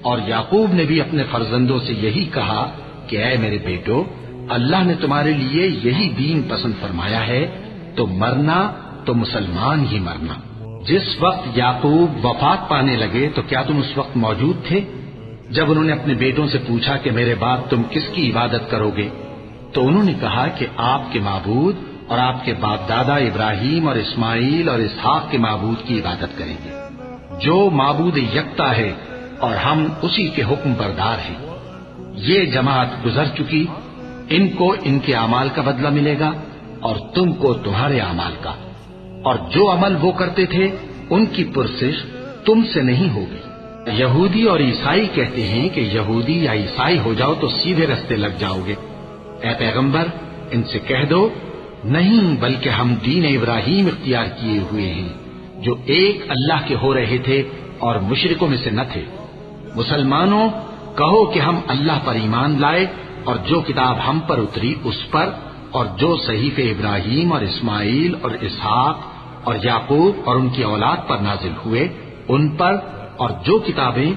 اور یعقوب نے بھی اپنے فرزندوں سے یہی کہا کہ اے میرے بیٹو، اللہ نے تمہارے لیے یہی دین پسند فرمایا ہے، تو مرنا تو مسلمان ہی مرنا۔ جس وقت یعقوب وفات پانے لگے تو کیا تم اس وقت موجود تھے جب انہوں نے اپنے بیٹوں سے پوچھا کہ میرے بعد تم کس کی عبادت کرو گے؟ تو انہوں نے کہا کہ آپ کے معبود اور آپ کے باپ دادا ابراہیم اور اسماعیل اور اسحاق کے معبود کی عبادت کریں گے، جو معبود یکتا ہے اور ہم اسی کے حکم بردار ہیں۔ یہ جماعت گزر چکی، ان کو ان کے اعمال کا بدلہ ملے گا اور تم کو تمہارے اعمال کا، اور جو عمل وہ کرتے تھے ان کی پرسش تم سے نہیں ہوگی۔ یہودی اور عیسائی کہتے ہیں کہ یہودی یا عیسائی ہو جاؤ تو سیدھے رستے لگ جاؤ گے۔ اے پیغمبر ان سے کہہ دو نہیں، بلکہ ہم دین ابراہیم اختیار کیے ہوئے ہیں جو ایک اللہ کے ہو رہے تھے اور مشرکوں میں سے نہ تھے۔ مسلمانوں کہو کہ ہم اللہ پر ایمان لائے اور جو کتاب ہم پر اتری اس پر، اور جو صحیفے ابراہیم اور اسماعیل اور اسحاق اور یعقوب اور ان کی اولاد پر نازل ہوئے ان پر، اور جو کتابیں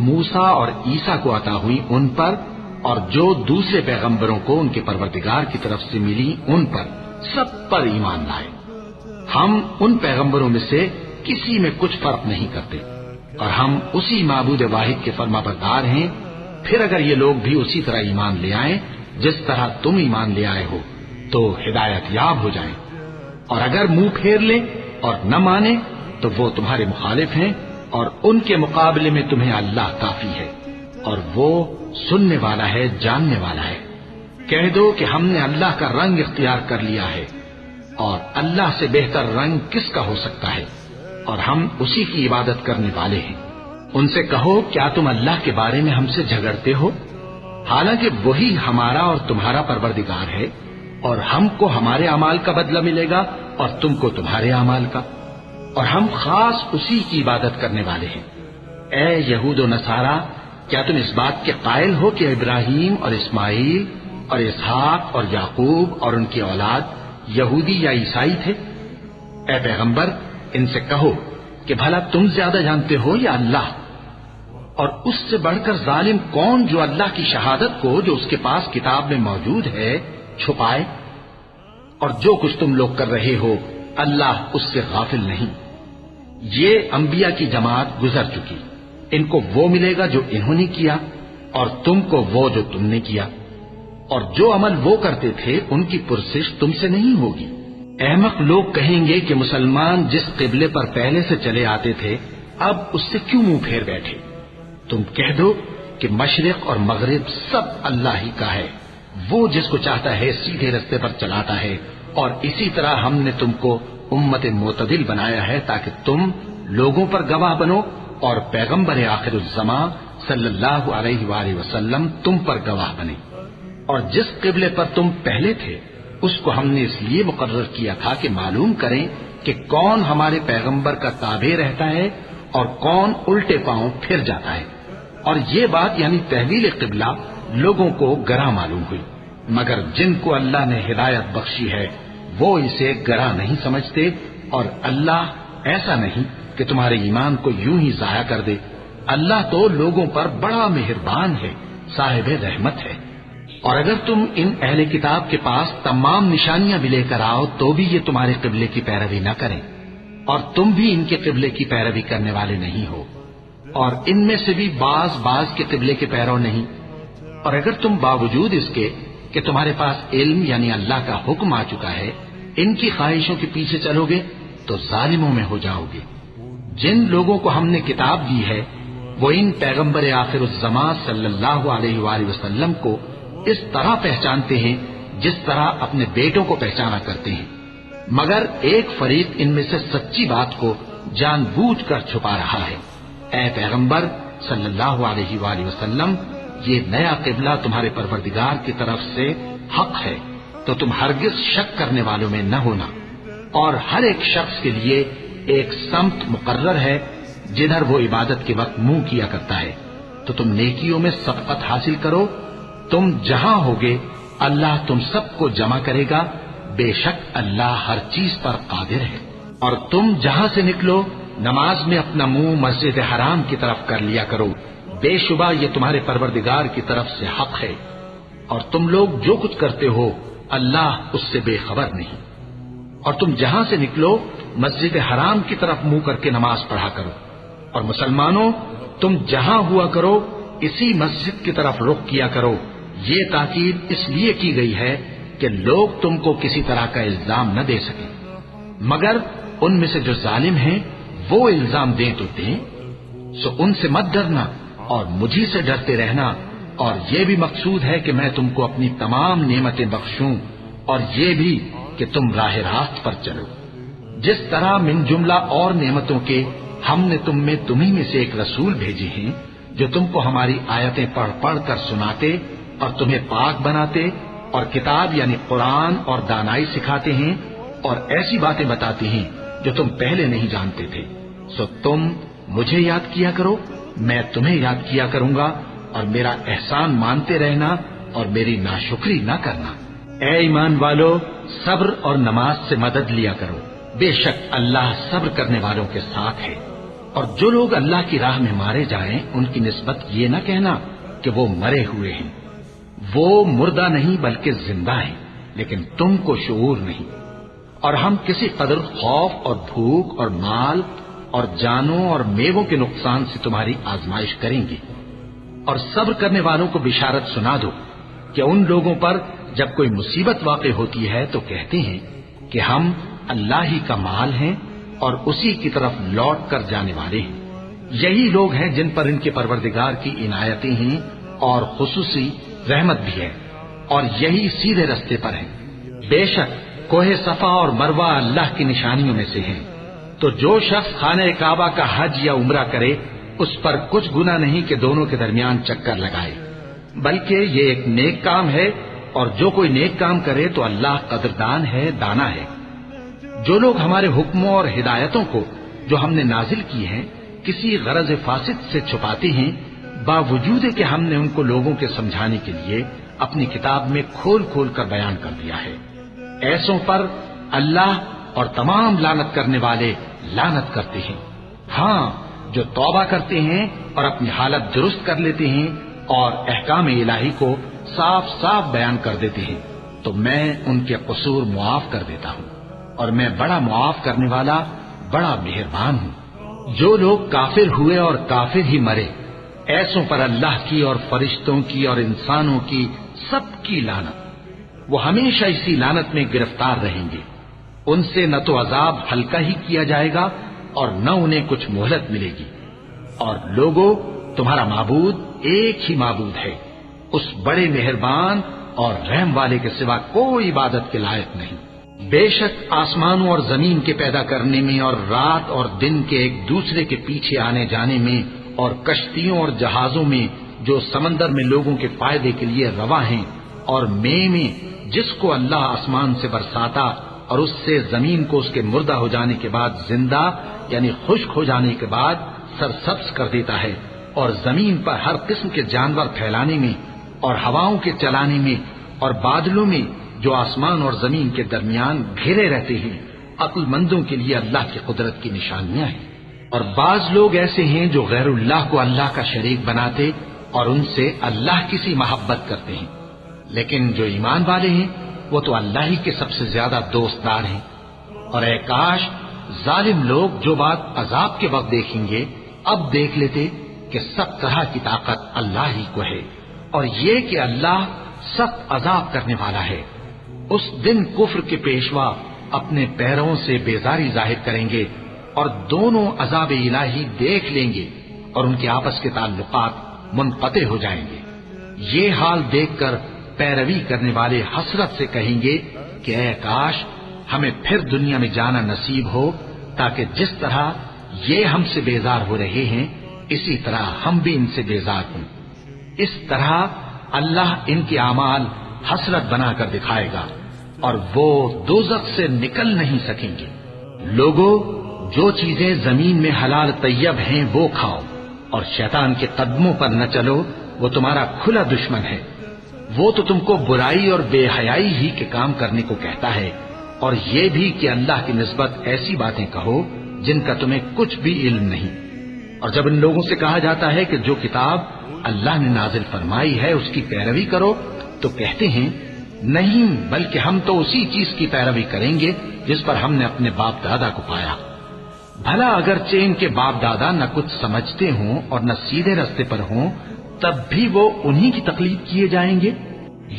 موسیٰ اور عیسیٰ کو عطا ہوئی ان پر، اور جو دوسرے پیغمبروں کو ان کے پروردگار کی طرف سے ملی ان پر، سب پر ایمان لائے۔ ہم ان پیغمبروں میں سے کسی میں کچھ فرق نہیں کرتے، اور ہم اسی معبود واحد کے فرما بردار ہیں۔ پھر اگر یہ لوگ بھی اسی طرح ایمان لے آئیں جس طرح تم ایمان لے آئے ہو تو ہدایت یاب ہو جائیں، اور اگر منہ پھیر لیں اور نہ مانے تو وہ تمہارے مخالف ہیں، اور ان کے مقابلے میں تمہیں اللہ کافی ہے، اور وہ سننے والا ہے، جاننے والا ہے۔ کہہ دو کہ ہم نے اللہ کا رنگ اختیار کر لیا ہے، اور اللہ سے بہتر رنگ کس کا ہو سکتا ہے، اور ہم اسی کی عبادت کرنے والے ہیں۔ ان سے کہو کیا تم اللہ کے بارے میں ہم سے جھگڑتے ہو، حالانکہ وہی ہمارا اور تمہارا پروردگار ہے، اور ہم کو ہمارے اعمال کا بدلہ ملے گا اور تم کو تمہارے اعمال کا، اور ہم خاص اسی کی عبادت کرنے والے ہیں۔ اے یہود و نصارا، کیا تم اس بات کے قائل ہو کہ ابراہیم اور اسماعیل اور اسحاق اور یعقوب اور ان کی اولاد یہودی یا عیسائی تھے؟ اے پیغمبر ان سے کہو کہ بھلا تم زیادہ جانتے ہو یا اللہ؟ اور اس سے بڑھ کر ظالم کون جو اللہ کی شہادت کو جو اس کے پاس کتاب میں موجود ہے چھپائے؟ اور جو کچھ تم لوگ کر رہے ہو اللہ اس سے غافل نہیں۔ یہ انبیاء کی جماعت گزر چکی، ان کو وہ ملے گا جو انہوں نے کیا، اور تم کو وہ جو تم نے کیا، اور جو عمل وہ کرتے تھے ان کی پرسش تم سے نہیں ہوگی۔ احمق لوگ کہیں گے کہ مسلمان جس قبلے پر پہلے سے چلے آتے تھے اب اس سے کیوں منہ پھیر بیٹھے؟ تم کہہ دو کہ مشرق اور مغرب سب اللہ ہی کا ہے، وہ جس کو چاہتا ہے سیدھے رستے پر چلاتا ہے، اور اسی طرح ہم نے تم کو امت معتدل بنایا ہے تاکہ تم لوگوں پر گواہ بنو، اور پیغمبر آخر الزماں صلی اللہ علیہ وآلہ وسلم تم پر گواہ بنے۔ اور جس قبلے پر تم پہلے تھے اس کو ہم نے اس لیے مقرر کیا تھا کہ معلوم کریں کہ کون ہمارے پیغمبر کا تابع رہتا ہے اور کون الٹے پاؤں پھر جاتا ہے۔ اور یہ بات یعنی تحویل قبلہ لوگوں کو گراں معلوم ہوئی، مگر جن کو اللہ نے ہدایت بخشی ہے وہ اسے گراں نہیں سمجھتے، اور اللہ ایسا نہیں کہ تمہارے ایمان کو یوں ہی ضائع کر دے۔ اللہ تو لوگوں پر بڑا مہربان ہے، صاحب رحمت ہے۔ اور اگر تم ان اہل کتاب کے پاس تمام نشانیاں بھی لے کر آؤ تو بھی یہ تمہارے قبلے کی پیروی نہ کریں، اور تم بھی ان کے قبلے کی پیروی کرنے والے نہیں ہو، اور ان میں سے بھی بعض کے قبلے کے پیرو نہیں۔ اور اگر تم باوجود اس کے کہ تمہارے پاس علم یعنی اللہ کا حکم آ چکا ہے ان کی خواہشوں کے پیچھے چلو گے تو ظالموں میں ہو جاؤ گے۔ جن لوگوں کو ہم نے کتاب دی ہے وہ ان پیغمبر آخر الزماں صلی اللہ علیہ وآلہ وسلم کو اس طرح پہچانتے ہیں جس طرح اپنے بیٹوں کو پہچانا کرتے ہیں، مگر ایک فریق ان میں سے سچی بات کو جان بوجھ کر چھپا رہا ہے۔ اے پیغمبر صلی اللہ علیہ وآلہ وسلم، یہ نیا قبلہ تمہارے پروردگار کی طرف سے حق ہے، تو تم ہرگز شک کرنے والوں میں نہ ہونا، اور ہر ایک شخص کے لیے ایک سمت مقرر ہے جدھر وہ عبادت کے وقت منہ کیا کرتا ہے، تو تم نیکیوں میں سبقت حاصل کرو۔ تم جہاں ہوگے اللہ تم سب کو جمع کرے گا، بے شک اللہ ہر چیز پر قادر ہے۔ اور تم جہاں سے نکلو نماز میں اپنا منہ مسجد حرام کی طرف کر لیا کرو، بے شبہ یہ تمہارے پروردگار کی طرف سے حق ہے، اور تم لوگ جو کچھ کرتے ہو اللہ اس سے بے خبر نہیں۔ اور تم جہاں سے نکلو مسجد حرام کی طرف منہ کر کے نماز پڑھا کرو، اور مسلمانوں تم جہاں ہوا کرو اسی مسجد کی طرف رخ کیا کرو۔ یہ تاکید اس لیے کی گئی ہے کہ لوگ تم کو کسی طرح کا الزام نہ دے سکیں، مگر ان میں سے جو ظالم ہیں وہ الزام دیں تو دیں، سو ان سے مت ڈرنا اور مجھی سے ڈرتے رہنا، اور یہ بھی مقصود ہے کہ میں تم کو اپنی تمام نعمتیں بخشوں، اور یہ بھی کہ تم راہ راست پر چلو۔ جس طرح من جملہ اور نعمتوں کے ہم نے تمہیں میں سے ایک رسول بھیجے ہیں جو تم کو ہماری آیتیں پڑھ پڑھ کر سناتے اور تمہیں پاک بناتے، اور کتاب یعنی قرآن اور دانائی سکھاتے ہیں، اور ایسی باتیں بتاتے ہیں جو تم پہلے نہیں جانتے تھے، سو تم مجھے یاد کیا کرو، میں تمہیں یاد کیا کروں گا، اور میرا احسان مانتے رہنا اور میری ناشکری نہ کرنا۔ اے ایمان والو، صبر اور نماز سے مدد لیا کرو، بے شک اللہ صبر کرنے والوں کے ساتھ ہے۔ اور جو لوگ اللہ کی راہ میں مارے جائیں ان کی نسبت یہ نہ کہنا کہ وہ مرے ہوئے ہیں، وہ مردہ نہیں بلکہ زندہ ہیں، لیکن تم کو شعور نہیں۔ اور ہم کسی قدر خوف اور بھوک اور مال اور جانوں اور میووں کے نقصان سے تمہاری آزمائش کریں گے، اور صبر کرنے والوں کو بشارت سنا دو کہ ان لوگوں پر جب کوئی مصیبت واقع ہوتی ہے تو کہتے ہیں کہ ہم اللہ ہی کا مال ہیں اور اسی کی طرف لوٹ کر جانے والے ہیں۔ یہی لوگ ہیں جن پر ان کے پروردگار کی عنایتیں ہیں اور خصوصی رحمت بھی ہے، اور یہی سیدھے رستے پر ہیں۔ بے شک کوہ صفا اور مروہ اللہ کی نشانیوں میں سے ہیں، تو جو شخص خانہ کعبہ کا حج یا عمرہ کرے اس پر کچھ گناہ نہیں کہ دونوں کے درمیان چکر لگائے، بلکہ یہ ایک نیک کام ہے، اور جو کوئی نیک کام کرے تو اللہ قدردان ہے، دانا ہے۔ جو لوگ ہمارے حکموں اور ہدایتوں کو جو ہم نے نازل کی ہیں کسی غرض فاسد سے چھپاتے ہیں، باوجود کہ ہم نے ان کو لوگوں کے سمجھانے کے لیے اپنی کتاب میں کھول کھول کر بیان کر دیا ہے، ایسوں پر اللہ اور تمام لعنت کرنے والے لعنت کرتے ہیں۔ ہاں، جو توبہ کرتے ہیں اور اپنی حالت درست کر لیتے ہیں اور احکام الہی کو صاف صاف بیان کر دیتے ہیں تو میں ان کے قصور معاف کر دیتا ہوں، اور میں بڑا معاف کرنے والا، بڑا مہربان ہوں۔ جو لوگ کافر ہوئے اور کافر ہی مرے، ایسوں پر اللہ کی اور فرشتوں کی اور انسانوں کی سب کی لعنت، وہ ہمیشہ اسی لعنت میں گرفتار رہیں گے۔ ان سے نہ تو عذاب ہلکا ہی کیا جائے گا اور نہ انہیں کچھ مہلت ملے گی۔ اور لوگوں، تمہارا معبود ایک ہی معبود ہے، اس بڑے مہربان اور رحم والے کے سوا کوئی عبادت کے لائق نہیں۔ بے شک آسمانوں اور زمین کے پیدا کرنے میں اور رات اور دن کے ایک دوسرے کے پیچھے آنے جانے میں اور کشتیوں اور جہازوں میں جو سمندر میں لوگوں کے فائدے کے لیے روا ہیں، اور میں جس کو اللہ آسمان سے برساتا اور اس سے زمین کو اس کے مردہ ہو جانے کے بعد زندہ یعنی خشک ہو جانے کے بعد سرسبز کر دیتا ہے، اور زمین پر ہر قسم کے جانور پھیلانے میں اور ہواؤں کے چلانے میں اور بادلوں میں جو آسمان اور زمین کے درمیان گھرے رہتے ہیں، عقل مندوں کے لیے اللہ کی قدرت کی نشانیاں ہیں۔ اور بعض لوگ ایسے ہیں جو غیر اللہ کو اللہ کا شریک بناتے اور ان سے اللہ کی سی محبت کرتے ہیں، لیکن جو ایمان والے ہیں وہ تو اللہ ہی کے سب سے زیادہ دوستدار ہیں۔ اور اے کاش ظالم لوگ جو بات عذاب کے وقت دیکھیں گے اب دیکھ لیتے کہ سب طرح کی طاقت اللہ ہی کو ہے، اور یہ کہ اللہ سخت عذاب کرنے والا ہے۔ اس دن کفر کے پیشوا اپنے پیروں سے بیزاری ظاہر کریں گے اور دونوں عذاب الہی دیکھ لیں گے اور ان کے آپس کے تعلقات منقطع ہو جائیں گے۔ یہ حال دیکھ کر پیروی کرنے والے حسرت سے کہیں گے کہ اے کاش ہمیں پھر دنیا میں جانا نصیب ہو، تاکہ جس طرح یہ ہم سے بیزار ہو رہے ہیں اسی طرح ہم بھی ان سے بیزار ہوں۔ اس طرح اللہ ان کے اعمال حسرت بنا کر دکھائے گا اور وہ دوزخ سے نکل نہیں سکیں گے۔ لوگوں، جو چیزیں زمین میں حلال طیب ہیں وہ کھاؤ، اور شیطان کے قدموں پر نہ چلو، وہ تمہارا کھلا دشمن ہے۔ وہ تو تم کو برائی اور بے حیائی ہی کے کام کرنے کو کہتا ہے، اور یہ بھی کہ اللہ کی نسبت ایسی باتیں کہو جن کا تمہیں کچھ بھی علم نہیں۔ اور جب ان لوگوں سے کہا جاتا ہے کہ جو کتاب اللہ نے نازل فرمائی ہے اس کی پیروی کرو، تو کہتے ہیں نہیں، بلکہ ہم تو اسی چیز کی پیروی کریں گے جس پر ہم نے اپنے باپ دادا کو پایا۔ بھلا اگرچہ ان کے باپ دادا نہ کچھ سمجھتے ہوں اور نہ سیدھے راستے پر ہوں، تب بھی وہ انہی کی تقلید کیے جائیں گے۔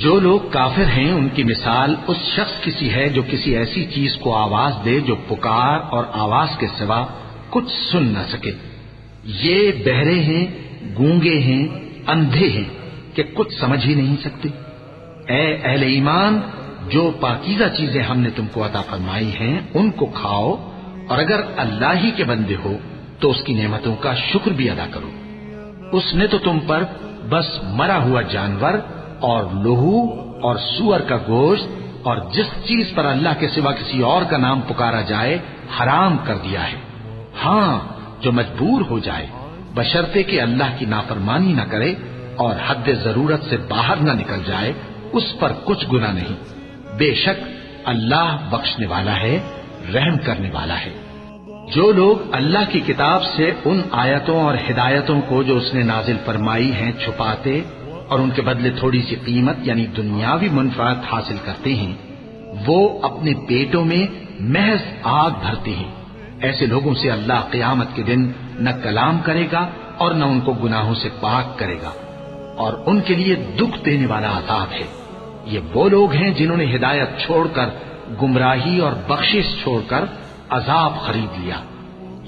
جو لوگ کافر ہیں ان کی مثال اس شخص کی سی ہے جو کسی ایسی چیز کو آواز دے جو پکار اور آواز کے سوا کچھ سن نہ سکے۔ یہ بہرے ہیں، گونگے ہیں، اندھے ہیں کہ کچھ سمجھ ہی نہیں سکتے۔ اے اہل ایمان، جو پاکیزہ چیزیں ہم نے تم کو عطا فرمائی ہیں ان کو کھاؤ، اور اگر اللہ ہی کے بندے ہو تو اس کی نعمتوں کا شکر بھی ادا کرو۔ اس نے تو تم پر بس مرا ہوا جانور اور لہو اور سور کا گوشت اور جس چیز پر اللہ کے سوا کسی اور کا نام پکارا جائے حرام کر دیا ہے۔ ہاں، جو مجبور ہو جائے بشرطے کہ اللہ کی نافرمانی نہ کرے اور حد ضرورت سے باہر نہ نکل جائے، اس پر کچھ گناہ نہیں۔ بے شک اللہ بخشنے والا ہے، رحم کرنے والا ہے۔ جو لوگ اللہ کی کتاب سے ان آیتوں اور ہدایتوں کو جو اس نے نازل فرمائی ہیں چھپاتے اور ان کے بدلے تھوڑی سی قیمت یعنی دنیاوی منفعت حاصل کرتے ہیں، وہ اپنے پیٹوں میں محض آگ بھرتے ہیں۔ ایسے لوگوں سے اللہ قیامت کے دن نہ کلام کرے گا اور نہ ان کو گناہوں سے پاک کرے گا، اور ان کے لیے دکھ دینے والا عذاب ہے۔ یہ وہ لوگ ہیں جنہوں نے ہدایت چھوڑ کر گمراہی اور بخشش چھوڑ کر عذاب خرید لیا۔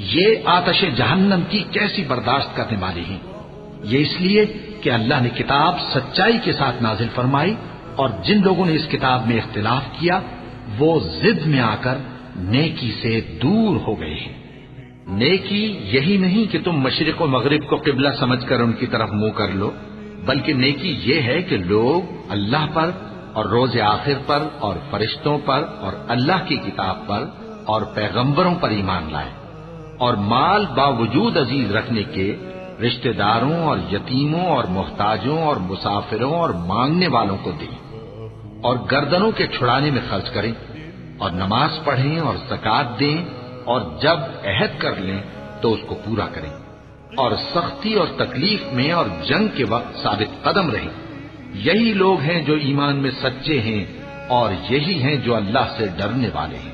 یہ آتش جہنم کی کیسی برداشت کرنے والے ہیں۔ یہ اس لیے کہ اللہ نے کتاب سچائی کے ساتھ نازل فرمائی، اور جن لوگوں نے اس کتاب میں اختلاف کیا وہ ضد میں آ کر نیکی سے دور ہو گئے ہیں۔ نیکی یہی نہیں کہ تم مشرق و مغرب کو قبلہ سمجھ کر ان کی طرف منہ کر لو، بلکہ نیکی یہ ہے کہ لوگ اللہ پر اور روز آخر پر اور فرشتوں پر اور اللہ کی کتاب پر اور پیغمبروں پر ایمان لائے، اور مال باوجود عزیز رکھنے کے رشتہ داروں اور یتیموں اور محتاجوں اور مسافروں اور مانگنے والوں کو دیں، اور گردنوں کے چھڑانے میں خرچ کریں، اور نماز پڑھیں اور زکوٰۃ دیں، اور جب عہد کر لیں تو اس کو پورا کریں، اور سختی اور تکلیف میں اور جنگ کے وقت ثابت قدم رہیں۔ یہی لوگ ہیں جو ایمان میں سچے ہیں، اور یہی ہیں جو اللہ سے ڈرنے والے ہیں۔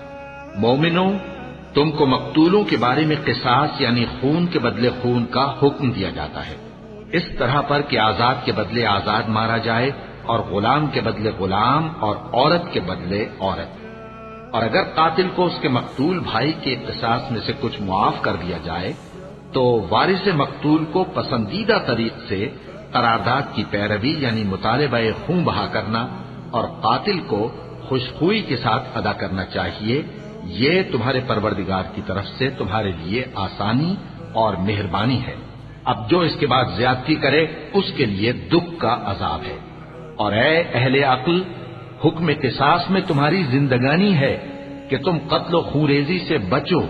مومنوں، تم کو مقتولوں کے بارے میں قصاص یعنی خون کے بدلے خون کا حکم دیا جاتا ہے، اس طرح پر کہ آزاد کے بدلے آزاد مارا جائے، اور غلام کے بدلے غلام، اور عورت کے بدلے عورت۔ اور اگر قاتل کو اس کے مقتول بھائی کے قصاص میں سے کچھ معاف کر دیا جائے تو وارث مقتول کو پسندیدہ طریق سے قرارداد کی پیروی یعنی مطالبہ خون بہا کرنا اور قاتل کو خوشخوئی کے ساتھ ادا کرنا چاہیے۔ یہ تمہارے پروردگار کی طرف سے تمہارے لیے آسانی اور مہربانی ہے۔ اب جو اس کے بعد زیادتی کرے اس کے لیے دکھ کا عذاب ہے۔ اور اے اہل عقل، حکم قصاص میں تمہاری زندگانی ہے کہ تم قتل و خونریزی سے بچو۔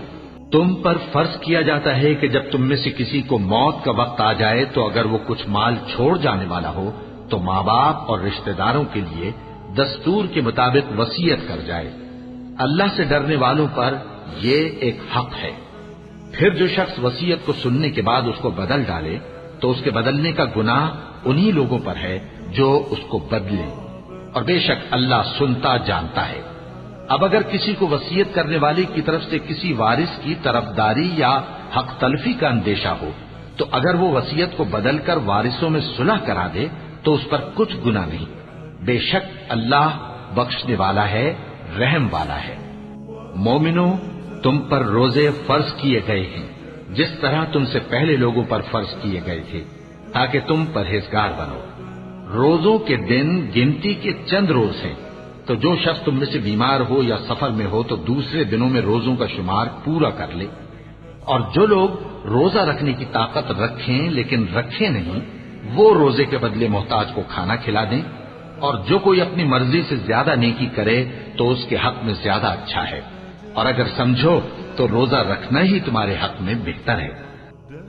تم پر فرض کیا جاتا ہے کہ جب تم میں سے کسی کو موت کا وقت آ جائے تو اگر وہ کچھ مال چھوڑ جانے والا ہو تو ماں باپ اور رشتہ داروں کے لیے دستور کے مطابق وصیت کر جائے۔ اللہ سے ڈرنے والوں پر یہ ایک حق ہے۔ پھر جو شخص وصیت کو سننے کے بعد اس کو بدل ڈالے تو اس کے بدلنے کا گناہ انہی لوگوں پر ہے جو اس کو بدلیں، اور بے شک اللہ سنتا جانتا ہے۔ اب اگر کسی کو وصیت کرنے والے کی طرف سے کسی وارث کی طرفداری یا حق تلفی کا اندیشہ ہو تو اگر وہ وصیت کو بدل کر وارثوں میں صلح کرا دے تو اس پر کچھ گناہ نہیں، بے شک اللہ بخشنے والا ہے، رحم والا ہے۔ مومنوں، تم پر روزے فرض کیے گئے ہیں جس طرح تم سے پہلے لوگوں پر فرض کیے گئے تھے تاکہ تم پرہیزگار بنو۔ روزوں کے دن گنتی کے چند روز ہیں، تو جو شخص تم میں سے بیمار ہو یا سفر میں ہو تو دوسرے دنوں میں روزوں کا شمار پورا کر لے۔ اور جو لوگ روزہ رکھنے کی طاقت رکھیں لیکن رکھیں نہیں، وہ روزے کے بدلے محتاج کو کھانا کھلا دیں۔ اور جو کوئی اپنی مرضی سے زیادہ نیکی کرے تو اس کے حق میں زیادہ اچھا ہے، اور اگر سمجھو تو روزہ رکھنا ہی تمہارے حق میں بہتر ہے۔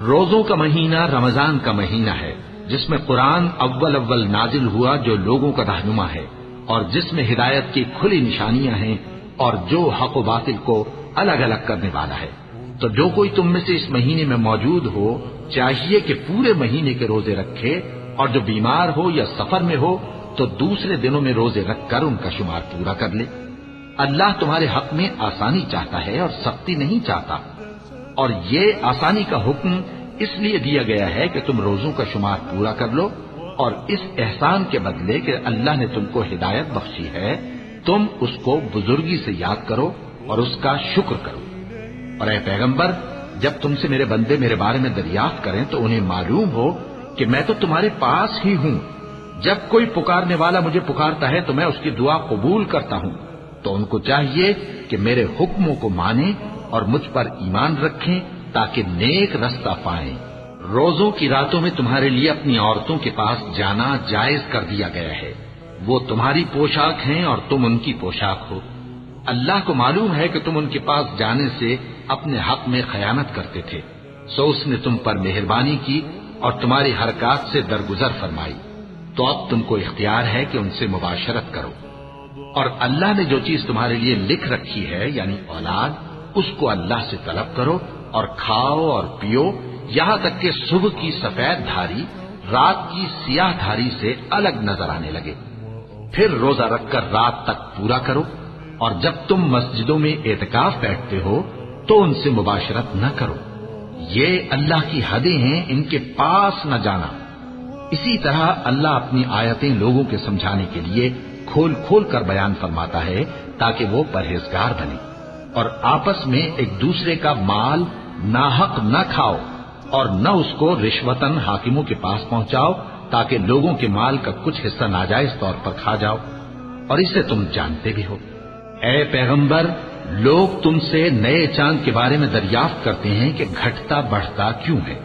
روزوں کا مہینہ رمضان کا مہینہ ہے جس میں قرآن اول نازل ہوا، جو لوگوں کا رہنما ہے اور جس میں ہدایت کی کھلی نشانیاں ہیں، اور جو حق و باطل کو الگ الگ کرنے والا ہے۔ تو جو کوئی تم میں سے اس مہینے میں موجود ہو چاہیے کہ پورے مہینے کے روزے رکھے، اور جو بیمار ہو یا سفر میں ہو تو دوسرے دنوں میں روزے رکھ کر ان کا شمار پورا کر لے۔ اللہ تمہارے حق میں آسانی چاہتا ہے اور سختی نہیں چاہتا، اور یہ آسانی کا حکم اس لیے دیا گیا ہے کہ تم روزوں کا شمار پورا کر لو، اور اس احسان کے بدلے کہ اللہ نے تم کو ہدایت بخشی ہے تم اس کو بزرگی سے یاد کرو اور اس کا شکر کرو۔ اور اے پیغمبر، جب تم سے میرے بندے میرے بارے میں دریافت کریں تو انہیں معلوم ہو کہ میں تو تمہارے پاس ہی ہوں۔ جب کوئی پکارنے والا مجھے پکارتا ہے تو میں اس کی دعا قبول کرتا ہوں، تو ان کو چاہیے کہ میرے حکموں کو مانیں اور مجھ پر ایمان رکھیں تاکہ نیک رستہ پائیں۔ روزوں کی راتوں میں تمہارے لیے اپنی عورتوں کے پاس جانا جائز کر دیا گیا ہے، وہ تمہاری پوشاک ہیں اور تم ان کی پوشاک ہو۔ اللہ کو معلوم ہے کہ تم ان کے پاس جانے سے اپنے حق میں خیانت کرتے تھے، سو اس نے تم پر مہربانی کی اور تمہاری حرکات سے درگزر فرمائی، تو اب تم کو اختیار ہے کہ ان سے مباشرت کرو۔ اور اللہ نے جو چیز تمہارے لیے لکھ رکھی ہے یعنی اولاد، اس کو اللہ سے طلب کرو اور کھاؤ اور پیو، یہاں تک کہ صبح کی سفید دھاری رات کی سیاہ دھاری سے الگ نظر آنے لگے۔ پھر روزہ رکھ کر رات تک پورا کرو، اور جب تم مسجدوں میں اعتکاف بیٹھتے ہو تو ان سے مباشرت نہ کرو، یہ اللہ کی حدیں ہیں، ان کے پاس نہ جانا۔ اسی طرح اللہ اپنی آیتیں لوگوں کے سمجھانے کے لیے کھول کھول کر بیان فرماتا ہے تاکہ وہ پرہیزگار بنے۔ اور آپس میں ایک دوسرے کا مال ناحق نہ کھاؤ، اور نہ اس کو رشوتاً حاکموں کے پاس پہنچاؤ تاکہ لوگوں کے مال کا کچھ حصہ ناجائز طور پر کھا جاؤ، اور اسے تم جانتے بھی ہو۔ اے پیغمبر، لوگ تم سے نئے چاند کے بارے میں دریافت کرتے ہیں کہ گھٹتا بڑھتا کیوں ہے۔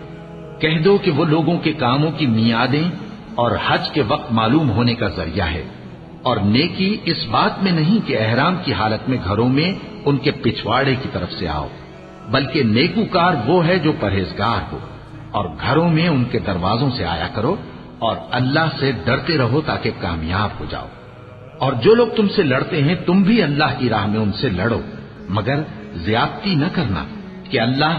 کہہ دو کہ وہ لوگوں کے کاموں کی میعادیں اور حج کے وقت معلوم ہونے کا ذریعہ ہے، اور نیکی اس بات میں نہیں کہ احرام کی حالت میں گھروں میں ان کے پچھواڑے کی طرف سے آؤ، بلکہ نیکوکار وہ ہے جو پرہیزگار ہو، اور گھروں میں ان کے دروازوں سے آیا کرو، اور اللہ سے ڈرتے رہو تاکہ کامیاب ہو جاؤ۔ اور جو لوگ تم سے لڑتے ہیں تم بھی اللہ کی راہ میں ان سے لڑو، مگر زیادتی نہ کرنا کہ اللہ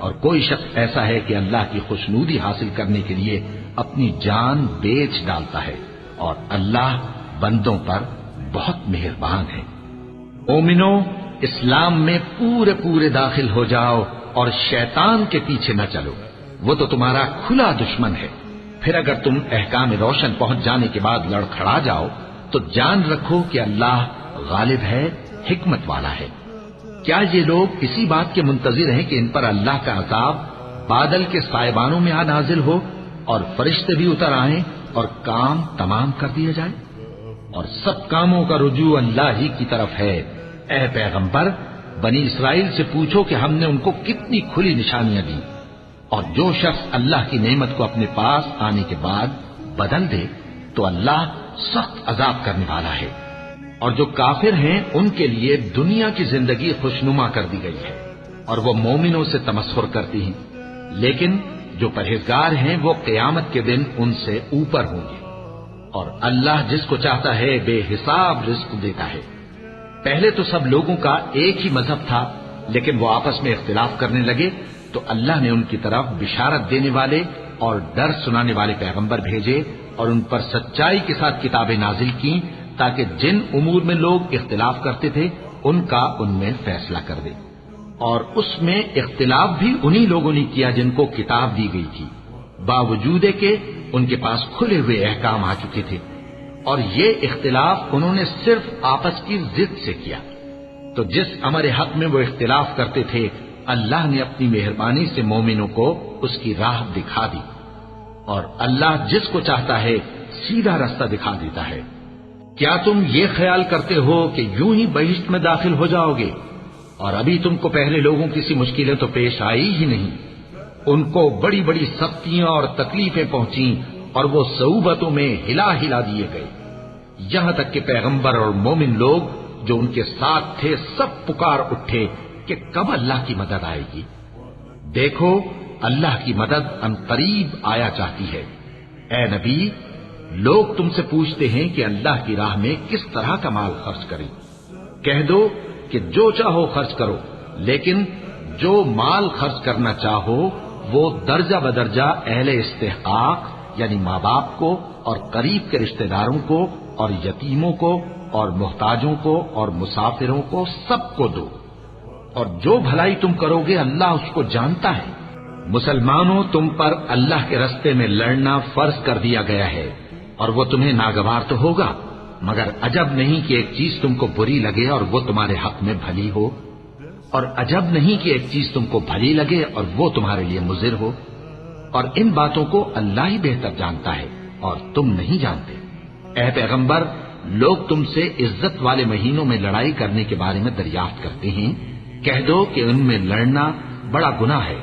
اور کوئی شخص ایسا ہے کہ اللہ کی خوشنودی حاصل کرنے کے لیے اپنی جان بیچ ڈالتا ہے، اور اللہ بندوں پر بہت مہربان ہے۔ مومنو، اسلام میں پورے پورے داخل ہو جاؤ اور شیطان کے پیچھے نہ چلو، وہ تو تمہارا کھلا دشمن ہے۔ پھر اگر تم احکام روشن پہنچ جانے کے بعد لڑکھڑا جاؤ تو جان رکھو کہ اللہ غالب ہے، حکمت والا ہے۔ کیا یہ لوگ اسی بات کے منتظر ہیں کہ ان پر اللہ کا عذاب بادل کے سائبانوں میں نازل ہو اور فرشتے بھی اتر آئیں اور کام تمام کر دیا جائے؟ اور سب کاموں کا رجوع اللہ ہی کی طرف ہے۔ اے پیغمبر، بنی اسرائیل سے پوچھو کہ ہم نے ان کو کتنی کھلی نشانیاں دی، اور جو شخص اللہ کی نعمت کو اپنے پاس آنے کے بعد بدل دے تو اللہ سخت عذاب کرنے والا ہے۔ اور جو کافر ہیں ان کے لیے دنیا کی زندگی خوشنما کر دی گئی ہے، اور وہ مومنوں سے تمسخر کرتی ہیں، لیکن جو پرہیزگار ہیں وہ قیامت کے دن ان سے اوپر ہوں گے۔ اور اللہ جس کو چاہتا ہے بے حساب رزق دیتا ہے۔ پہلے تو سب لوگوں کا ایک ہی مذہب تھا، لیکن وہ آپس میں اختلاف کرنے لگے تو اللہ نے ان کی طرف بشارت دینے والے اور ڈر سنانے والے پیغمبر بھیجے اور ان پر سچائی کے ساتھ کتابیں نازل کی، تاکہ جن امور میں لوگ اختلاف کرتے تھے ان کا ان میں فیصلہ کر دے۔ اور اس میں اختلاف بھی انہی لوگوں نے کیا جن کو کتاب دی گئی تھی، باوجود کہ ان کے پاس کھلے ہوئے احکام آ چکے تھے، اور یہ اختلاف انہوں نے صرف آپس کی ضد سے کیا۔ تو جس امر حق میں وہ اختلاف کرتے تھے اللہ نے اپنی مہربانی سے مومنوں کو اس کی راہ دکھا دی، اور اللہ جس کو چاہتا ہے سیدھا راستہ دکھا دیتا ہے۔ کیا تم یہ خیال کرتے ہو کہ یوں ہی بہشت میں داخل ہو جاؤ گے، اور ابھی تم کو پہلے لوگوں کی سی مشکلیں تو پیش آئی ہی نہیں؟ ان کو بڑی بڑی سختیاں اور تکلیفیں پہنچیں اور وہ صعوبتوں میں ہلا ہلا دیے گئے، یہاں تک کہ پیغمبر اور مومن لوگ جو ان کے ساتھ تھے سب پکار اٹھے کہ کب اللہ کی مدد آئے گی۔ دیکھو، اللہ کی مدد عنقریب آیا چاہتی ہے۔ اے نبی، لوگ تم سے پوچھتے ہیں کہ اللہ کی راہ میں کس طرح کا مال خرچ کریں۔ کہہ دو کہ جو چاہو خرچ کرو، لیکن جو مال خرچ کرنا چاہو وہ درجہ بدرجہ اہل استحقاق یعنی ماں باپ کو اور قریب کے رشتہ داروں کو اور یتیموں کو اور محتاجوں کو اور مسافروں کو سب کو دو، اور جو بھلائی تم کرو گے اللہ اس کو جانتا ہے۔ مسلمانوں، تم پر اللہ کے راستے میں لڑنا فرض کر دیا گیا ہے، اور وہ تمہیں ناگوار تو ہوگا، مگر عجب نہیں کہ ایک چیز تم کو بری لگے اور وہ تمہارے حق میں بھلی ہو، اور عجب نہیں کہ ایک چیز تم کو بھلی لگے اور وہ تمہارے لیے مضر ہو، اور ان باتوں کو اللہ ہی بہتر جانتا ہے اور تم نہیں جانتے۔ اے پیغمبر، لوگ تم سے عزت والے مہینوں میں لڑائی کرنے کے بارے میں دریافت کرتے ہیں، کہہ دو کہ ان میں لڑنا بڑا گناہ ہے،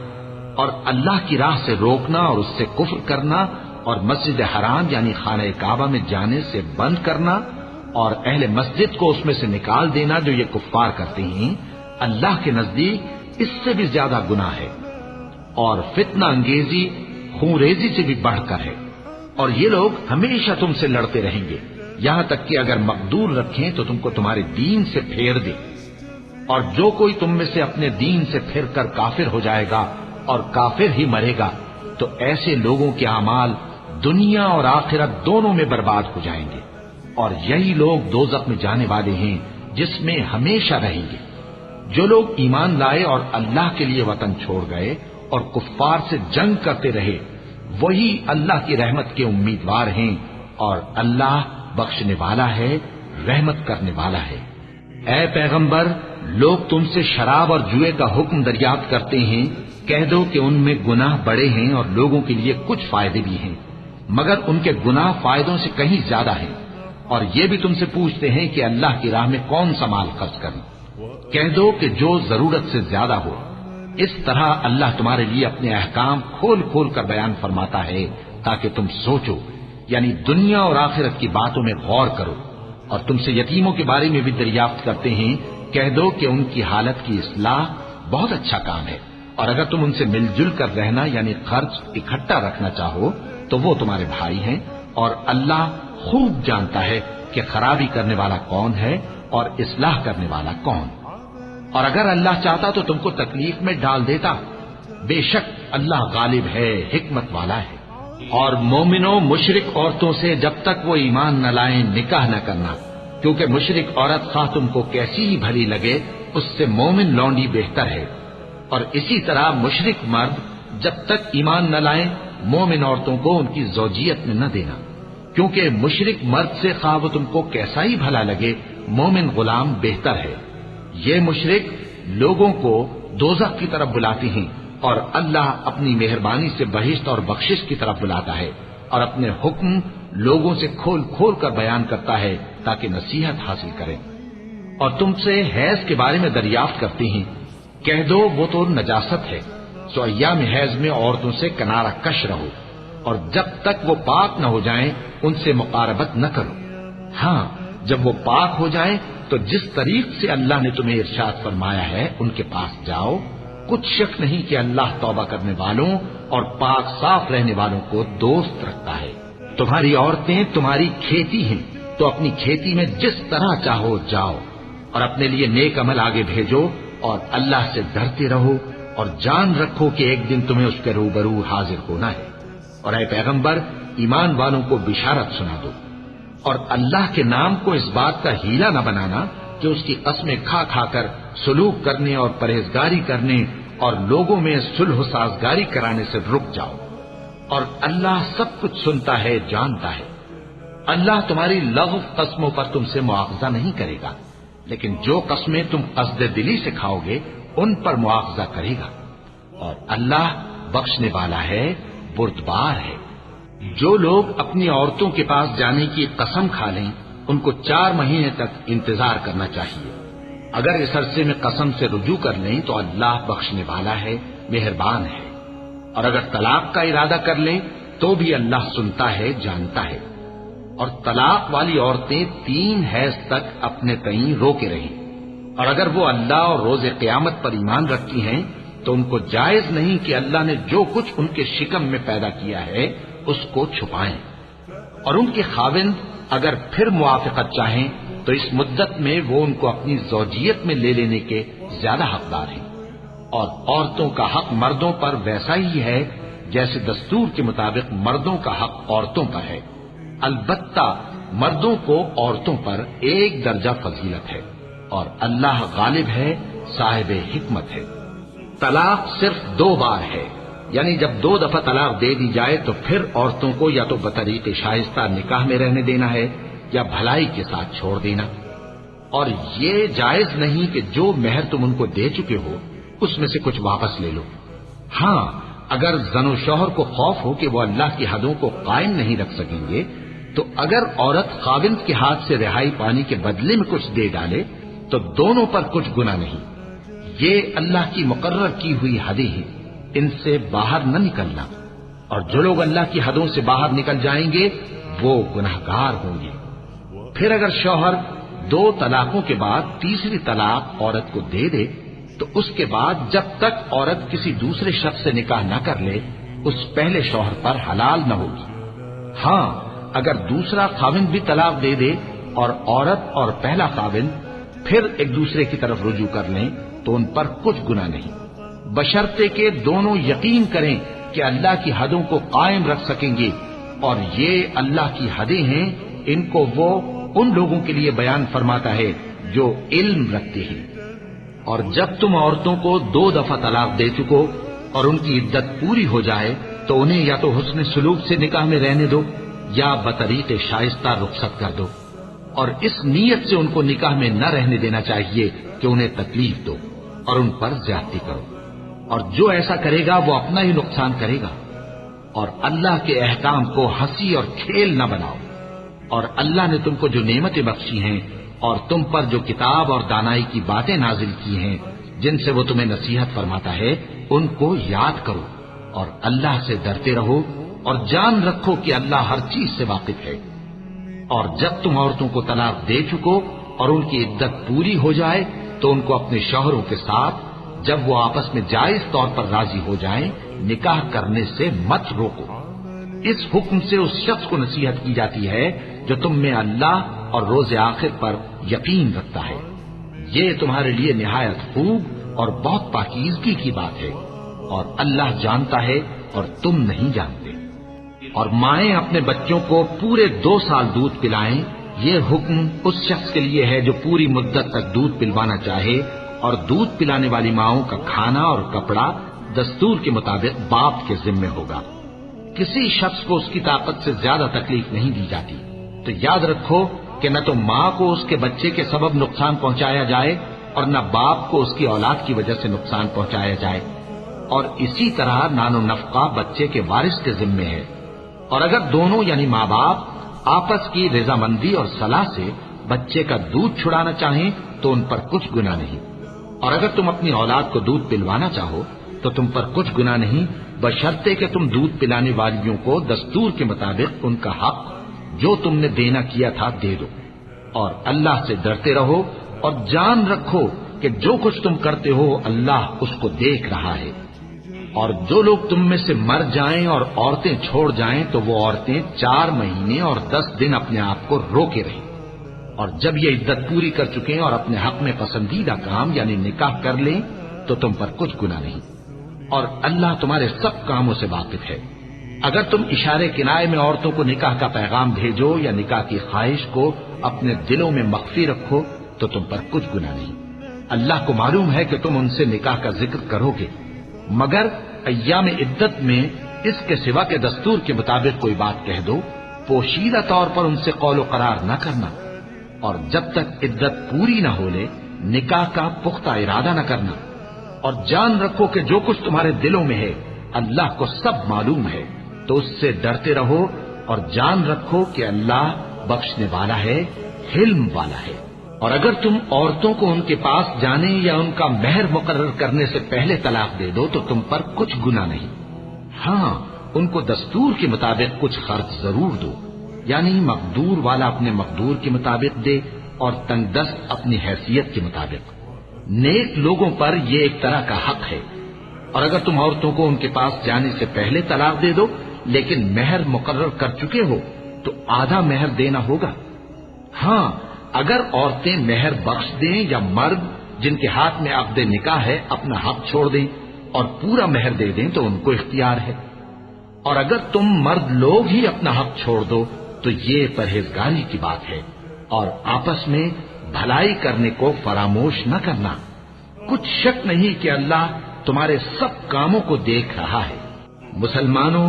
اور اللہ کی راہ سے روکنا اور اس سے کفر کرنا اور مسجد حرام یعنی خانہ کعبہ میں جانے سے بند کرنا اور اہل مسجد کو اس میں سے نکال دینا جو یہ کفار کرتے ہیں، اللہ کے نزدیک اس سے بھی زیادہ گناہ ہے، اور فتنہ انگیزی خونریزی سے بھی بڑھ کر ہے۔ اور یہ لوگ ہمیشہ تم سے لڑتے رہیں گے، یہاں تک کہ اگر مقدور رکھیں تو تم کو تمہارے دین سے پھیر دے، اور جو کوئی تم میں سے اپنے دین سے پھر کر کافر ہو جائے گا اور کافر ہی مرے گا تو ایسے لوگوں کے اعمال دنیا اور آخرت دونوں میں برباد ہو جائیں گے، اور یہی لوگ دوزخ میں جانے والے ہیں جس میں ہمیشہ رہیں گے۔ جو لوگ ایمان لائے اور اللہ کے لیے وطن چھوڑ گئے اور کفار سے جنگ کرتے رہے وہی اللہ کی رحمت کے امیدوار ہیں، اور اللہ بخشنے والا ہے، رحمت کرنے والا ہے۔ اے پیغمبر، لوگ تم سے شراب اور جوئے کا حکم دریافت کرتے ہیں، کہہ دو کہ ان میں گناہ بڑے ہیں اور لوگوں کے لیے کچھ فائدے بھی ہیں، مگر ان کے گناہ فائدوں سے کہیں زیادہ ہیں۔ اور یہ بھی تم سے پوچھتے ہیں کہ اللہ کی راہ میں کون سا مال خرچ کریں، کہہ دو کہ جو ضرورت سے زیادہ ہو۔ اس طرح اللہ تمہارے لیے اپنے احکام کھول کھول کر بیان فرماتا ہے تاکہ تم سوچو، یعنی دنیا اور آخرت کی باتوں میں غور کرو۔ اور تم سے یتیموں کے بارے میں بھی دریافت کرتے ہیں، کہہ دو کہ ان کی حالت کی اصلاح بہت اچھا کام ہے، اور اگر تم ان سے مل جل کر رہنا یعنی خرچ اکٹھا رکھنا چاہو تو وہ تمہارے بھائی ہیں، اور اللہ خوب جانتا ہے کہ خرابی کرنے والا کون ہے اور اصلاح کرنے والا کون۔ اور اگر اللہ چاہتا تو تم کو تکلیف میں ڈال دیتا، بے شک اللہ غالب ہے، حکمت والا ہے۔ اور مومنوں مشرک عورتوں سے جب تک وہ ایمان نہ لائیں نکاح نہ کرنا، کیونکہ مشرک عورت خواہ تم کو کیسی ہی بھلی لگے اس سے مومن لونڈی بہتر ہے۔ اور اسی طرح مشرک مرد جب تک ایمان نہ لائیں مومن عورتوں کو ان کی زوجیت میں نہ دینا، کیونکہ مشرک مرد سے خواہ وہ تم کو کیسا ہی بھلا لگے مومن غلام بہتر ہے۔ یہ مشرک لوگوں کو دوزخ کی طرف بلاتے ہیں اور اللہ اپنی مہربانی سے بہشت اور بخشش کی طرف بلاتا ہے، اور اپنے حکم لوگوں سے کھول کھول کر بیان کرتا ہے تاکہ نصیحت حاصل کریں۔ اور تم سے حیض کے بارے میں دریافت کرتے ہیں، کہہ دو وہ تو نجاست ہے، سو ایام حیض میں عورتوں سے کنارہ کش رہو، اور جب تک وہ پاک نہ ہو جائیں ان سے مقاربت نہ کرو۔ ہاں جب وہ پاک ہو جائیں تو جس طریق سے اللہ نے تمہیں ارشاد فرمایا ہے ان کے پاس جاؤ، کچھ شک نہیں کہ اللہ توبہ کرنے والوں اور پاک صاف رہنے والوں کو دوست رکھتا ہے۔ تمہاری عورتیں تمہاری کھیتی ہیں، تو اپنی کھیتی میں جس طرح چاہو جاؤ، اور اپنے لیے نیک عمل آگے بھیجو، اور اللہ سے ڈرتے رہو، اور جان رکھو کہ ایک دن تمہیں اس کے روبرو حاضر ہونا ہے۔ اور اے پیغمبر ایمان والوں کو بشارت سنا دو، اور اللہ کے نام کو اس بات کا ہیلا نہ بنانا کہ اس کی قسمیں کھا کھا کر سلوک کرنے اور پرہیزگاری کرنے اور لوگوں میں صلح و سازگاری کرانے سے رک جاؤ، اور اللہ سب کچھ سنتا ہے، جانتا ہے۔ اللہ تمہاری لغو قسموں پر تم سے مواخذہ نہیں کرے گا، لیکن جو قسمیں تم قصد دلی سے کھاؤ گے ان پر مواخذہ کرے گا، اور اللہ بخشنے والا ہے، بردبار ہے۔ جو لوگ اپنی عورتوں کے پاس جانے کی قسم کھا لیں ان کو 4 مہینے تک انتظار کرنا چاہیے۔ اگر اس عرصے میں قسم سے رجوع کر لیں تو اللہ بخشنے والا ہے، مہربان ہے۔ اور اگر طلاق کا ارادہ کر لیں تو بھی اللہ سنتا ہے، جانتا ہے۔ اور طلاق والی عورتیں 3 حیض تک اپنے تئیں روکے رہیں، اور اگر وہ اللہ اور روز قیامت پر ایمان رکھتی ہیں تو ان کو جائز نہیں کہ اللہ نے جو کچھ ان کے شکم میں پیدا کیا ہے اس کو چھپائیں۔ اور ان کے خاوند اگر پھر موافقت چاہیں تو اس مدت میں وہ ان کو اپنی زوجیت میں لے لینے کے زیادہ حقدار ہیں۔ اور عورتوں کا حق مردوں پر ویسا ہی ہے جیسے دستور کے مطابق مردوں کا حق عورتوں پر ہے، البتہ مردوں کو عورتوں پر 1 درجہ فضیلت ہے، اور اللہ غالب ہے، صاحب حکمت ہے۔ طلاق صرف 2 بار ہے، یعنی جب 2 دفعہ طلاق دے دی جائے تو پھر عورتوں کو یا تو بطریق شائستہ نکاح میں رہنے دینا ہے یا بھلائی کے ساتھ چھوڑ دینا۔ اور یہ جائز نہیں کہ جو مہر تم ان کو دے چکے ہو اس میں سے کچھ واپس لے لو۔ ہاں اگر زن و شوہر کو خوف ہو کہ وہ اللہ کی حدوں کو قائم نہیں رکھ سکیں گے تو اگر عورت خاوند کے ہاتھ سے رہائی پانے کے بدلے میں کچھ دے ڈالے تو دونوں پر کچھ گناہ نہیں۔ یہ اللہ کی مقرر کی ہوئی حدیں ہیں، ان سے باہر نہ نکلنا، اور جو لوگ اللہ کی حدوں سے باہر نکل جائیں گے وہ گناہگار ہوں گے۔ پھر اگر شوہر 2 طلاقوں کے بعد تیسری طلاق عورت کو دے دے تو اس کے بعد جب تک عورت کسی دوسرے شخص سے نکاح نہ کر لے اس پہلے شوہر پر حلال نہ ہوگی۔ ہاں اگر دوسرا خاوند بھی طلاق دے دے اور عورت اور پہلا خاوند پھر ایک دوسرے کی طرف رجوع کر لیں تو ان پر کچھ گناہ نہیں، بشرطے کہ دونوں یقین کریں کہ اللہ کی حدوں کو قائم رکھ سکیں گے، اور یہ اللہ کی حدیں ہیں، ان کو وہ ان لوگوں کے لیے بیان فرماتا ہے جو علم رکھتے ہیں۔ اور جب تم عورتوں کو 2 دفعہ طلاق دے چکو اور ان کی عدت پوری ہو جائے تو انہیں یا تو حسن سلوک سے نکاح میں رہنے دو یا بطریق شائستہ رخصت کر دو، اور اس نیت سے ان کو نکاح میں نہ رہنے دینا چاہیے کہ انہیں تکلیف دو اور ان پر زیادتی کرو، اور جو ایسا کرے گا وہ اپنا ہی نقصان کرے گا۔ اور اللہ کے احکام کو ہنسی اور کھیل نہ بناؤ، اور اللہ نے تم کو جو نعمتیں بخشی ہیں اور تم پر جو کتاب اور دانائی کی باتیں نازل کی ہیں جن سے وہ تمہیں نصیحت فرماتا ہے ان کو یاد کرو، اور اللہ سے ڈرتے رہو، اور جان رکھو کہ اللہ ہر چیز سے واقف ہے۔ اور جب تم عورتوں کو طلاق دے چکو اور ان کی عدت پوری ہو جائے تو ان کو اپنے شوہروں کے ساتھ جب وہ آپس میں جائز طور پر راضی ہو جائیں نکاح کرنے سے مت روکو۔ اس حکم سے اس شخص کو نصیحت کی جاتی ہے جو تم میں اللہ اور روز آخر پر یقین رکھتا ہے۔ یہ تمہارے لیے نہایت خوب اور بہت پاکیزگی کی بات ہے۔ اور اللہ جانتا ہے اور تم نہیں جانتے۔ اور مائیں اپنے بچوں کو پورے 2 سال دودھ پلائیں، یہ حکم اس شخص کے لیے ہے جو پوری مدت تک دودھ پلوانا چاہے، اور دودھ پلانے والی ماؤں کا کھانا اور کپڑا دستور کے مطابق باپ کے ذمے ہوگا۔ کسی شخص کو اس کی طاقت سے زیادہ تکلیف نہیں دی جاتی، تو یاد رکھو کہ نہ تو ماں کو اس کے بچے کے سبب نقصان پہنچایا جائے اور نہ باپ کو اس کی اولاد کی وجہ سے نقصان پہنچایا جائے، اور اسی طرح نان و نفقہ بچے کے وارث کے ذمے ہے۔ اور اگر دونوں یعنی ماں باپ آپس کی رضامندی اور صلاح سے بچے کا دودھ چھڑانا چاہیں تو ان پر کچھ گناہ نہیں، اور اگر تم اپنی اولاد کو دودھ پلوانا چاہو تو تم پر کچھ گناہ نہیں، بشرطے کہ تم دودھ پلانے والیوں کو دستور کے مطابق ان کا حق جو تم نے دینا کیا تھا دے دو۔ اور اللہ سے ڈرتے رہو اور جان رکھو کہ جو کچھ تم کرتے ہو اللہ اس کو دیکھ رہا ہے۔ اور جو لوگ تم میں سے مر جائیں اور عورتیں چھوڑ جائیں تو وہ عورتیں 4 مہینے اور 10 دن اپنے آپ کو روکے رہیں، اور جب یہ عدت پوری کر چکیں اور اپنے حق میں پسندیدہ کام یعنی نکاح کر لیں تو تم پر کچھ گناہ نہیں، اور اللہ تمہارے سب کاموں سے واقف ہے۔ اگر تم اشارے کنائے میں عورتوں کو نکاح کا پیغام بھیجو یا نکاح کی خواہش کو اپنے دلوں میں مخفی رکھو تو تم پر کچھ گناہ نہیں۔ اللہ کو معلوم ہے کہ تم ان سے نکاح کا ذکر کرو گے، مگر ایام عدت میں اس کے سوا کے دستور کے مطابق کوئی بات کہہ دو، پوشیدہ طور پر ان سے قول و قرار نہ کرنا، اور جب تک عدت پوری نہ ہو لے نکاح کا پختہ ارادہ نہ کرنا، اور جان رکھو کہ جو کچھ تمہارے دلوں میں ہے اللہ کو سب معلوم ہے، تو اس سے ڈرتے رہو اور جان رکھو کہ اللہ بخشنے والا ہے، حلم والا ہے۔ اور اگر تم عورتوں کو ان کے پاس جانے یا ان کا مہر مقرر کرنے سے پہلے طلاق دے دو تو تم پر کچھ گناہ نہیں، ہاں ان کو دستور کے مطابق کچھ خرچ ضرور دو، یعنی مقدور والا اپنے مقدور کے مطابق دے اور تنگ دست اپنی حیثیت کے مطابق۔ نیک لوگوں پر یہ ایک طرح کا حق ہے۔ اور اگر تم عورتوں کو ان کے پاس جانے سے پہلے طلاق دے دو لیکن مہر مقرر کر چکے ہو تو آدھا مہر دینا ہوگا۔ ہاں اگر عورتیں مہر بخش دیں یا مرد جن کے ہاتھ میں عقد نکاح ہے اپنا حق چھوڑ دیں اور پورا مہر دے دیں تو ان کو اختیار ہے، اور اگر تم مرد لوگ ہی اپنا حق چھوڑ دو تو یہ پرہیزگاری کی بات ہے، اور آپس میں بھلائی کرنے کو فراموش نہ کرنا۔ کچھ شک نہیں کہ اللہ تمہارے سب کاموں کو دیکھ رہا ہے۔ مسلمانوں،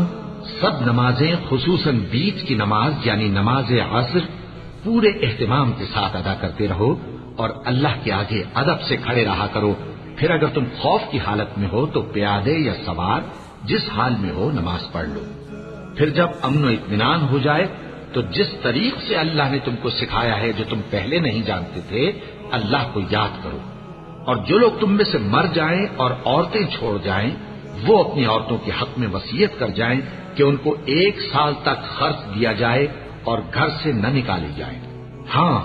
سب نمازیں خصوصاً بیچ کی نماز یعنی نماز عصر پورے اہتمام کے ساتھ ادا کرتے رہو اور اللہ کے آگے ادب سے کھڑے رہا کرو۔ پھر اگر تم خوف کی حالت میں ہو تو پیادے یا سوار جس حال میں ہو نماز پڑھ لو۔ پھر جب امن و اطمینان ہو جائے تو جس طریق سے اللہ نے تم کو سکھایا ہے جو تم پہلے نہیں جانتے تھے اللہ کو یاد کرو۔ اور جو لوگ تم میں سے مر جائیں اور عورتیں چھوڑ جائیں وہ اپنی عورتوں کے حق میں وصیت کر جائیں کہ ان کو 1 سال تک خرچ دیا جائے اور گھر سے نہ نکالی جائیں۔ ہاں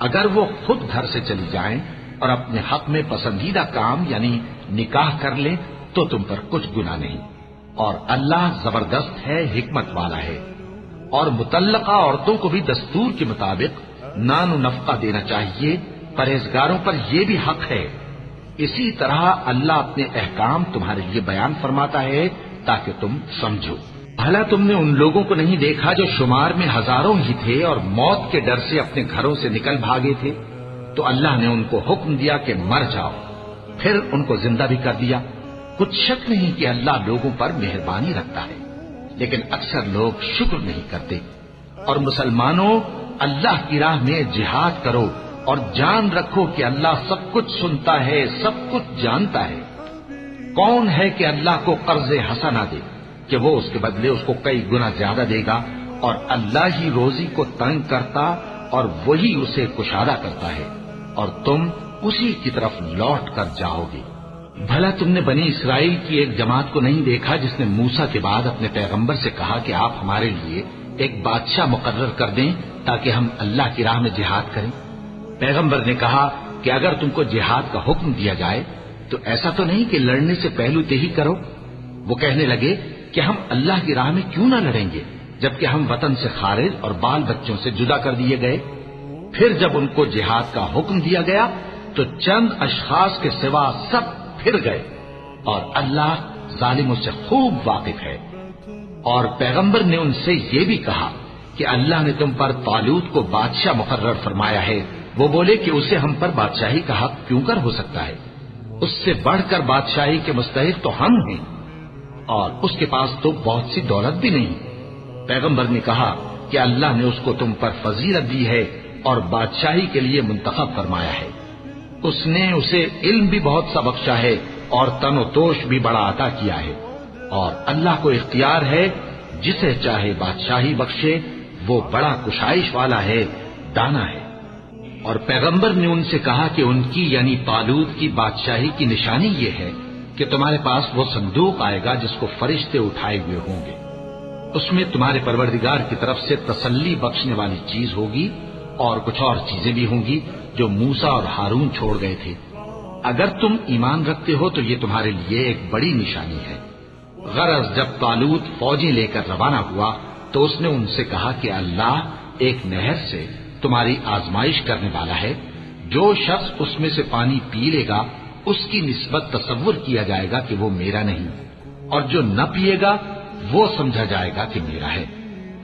اگر وہ خود گھر سے چلی جائیں اور اپنے حق میں پسندیدہ کام یعنی نکاح کر لیں تو تم پر کچھ گناہ نہیں، اور اللہ زبردست ہے، حکمت والا ہے۔ اور مطلقہ عورتوں کو بھی دستور کے مطابق نان و نفقہ دینا چاہیے، پرہیزگاروں پر یہ بھی حق ہے۔ اسی طرح اللہ اپنے احکام تمہارے لیے بیان فرماتا ہے تاکہ تم سمجھو۔ بھلا تم نے ان لوگوں کو نہیں دیکھا جو شمار میں ہزاروں ہی تھے اور موت کے ڈر سے اپنے گھروں سے نکل بھاگے تھے، تو اللہ نے ان کو حکم دیا کہ مر جاؤ، پھر ان کو زندہ بھی کر دیا۔ کچھ شک نہیں کہ اللہ لوگوں پر مہربانی رکھتا ہے، لیکن اکثر لوگ شکر نہیں کرتے۔ اور مسلمانوں، اللہ کی راہ میں جہاد کرو اور جان رکھو کہ اللہ سب کچھ سنتا ہے، سب کچھ جانتا ہے۔ کون ہے کہ اللہ کو قرض حسنہ دے کہ وہ اس کے بدلے اس کو کئی گنا زیادہ دے گا، اور اللہ ہی روزی کو تنگ کرتا اور وہی اسے کشادہ کرتا ہے، اور تم اسی کی طرف لوٹ کر جاؤ گے۔ بھلا تم نے بنی اسرائیل کی ایک جماعت کو نہیں دیکھا جس نے موسیٰ کے بعد اپنے پیغمبر سے کہا کہ آپ ہمارے لیے ایک بادشاہ مقرر کر دیں تاکہ ہم اللہ کی راہ میں جہاد کریں؟ پیغمبر نے کہا کہ اگر تم کو جہاد کا حکم دیا جائے تو ایسا تو نہیں کہ لڑنے سے پہلو تہی کرو۔ وہ کہنے لگے کہ ہم اللہ کی راہ میں کیوں نہ لڑیں گے جبکہ ہم وطن سے خارج اور بال بچوں سے جدا کر دیے گئے۔ پھر جب ان کو جہاد کا حکم دیا گیا تو چند اشخاص کے سوا سب پھر گئے، اور اللہ ظالموں سے خوب واقف ہے۔ اور پیغمبر نے ان سے یہ بھی کہا کہ اللہ نے تم پر طالوت کو بادشاہ مقرر فرمایا ہے۔ وہ بولے کہ اسے ہم پر بادشاہی کا حق کیوں کر ہو سکتا ہے؟ اس سے بڑھ کر بادشاہی کے مستحق تو ہم ہیں، اور اس کے پاس تو بہت سی دولت بھی نہیں۔ پیغمبر نے کہا کہ اللہ نے اس کو تم پر فضیلت دی ہے اور بادشاہی کے لیے منتخب فرمایا ہے۔ اس نے اسے علم بھی بہت سا بخشا ہے اور تن و توش بھی بڑا عطا کیا ہے، اور اللہ کو اختیار ہے جسے چاہے بادشاہی بخشے، وہ بڑا کشائش والا ہے، دانا ہے۔ اور پیغمبر نے ان سے کہا کہ ان کی یعنی طالوت کی بادشاہی کی نشانی یہ ہے کہ تمہارے پاس وہ صندوق آئے گا جس کو فرشتے اٹھائے ہوئے ہوں گے۔ اس میں تمہارے پروردگار کی طرف سے تسلی بخشنے والی چیز ہوگی، اور کچھ اور چیزیں بھی ہوں گی جو موسیٰ اور ہارون چھوڑ گئے تھے۔ اگر تم ایمان رکھتے ہو تو یہ تمہارے لیے ایک بڑی نشانی ہے۔ غرض جب طالوت فوجیں لے کر روانہ ہوا تو اس نے ان سے کہا کہ اللہ ایک نہر سے تمہاری آزمائش کرنے والا ہے، جو شخص اس میں سے پانی پی لے گا اس کی نسبت تصور کیا جائے گا کہ وہ میرا نہیں، اور جو نہ پیے گا وہ سمجھا جائے گا کہ میرا ہے۔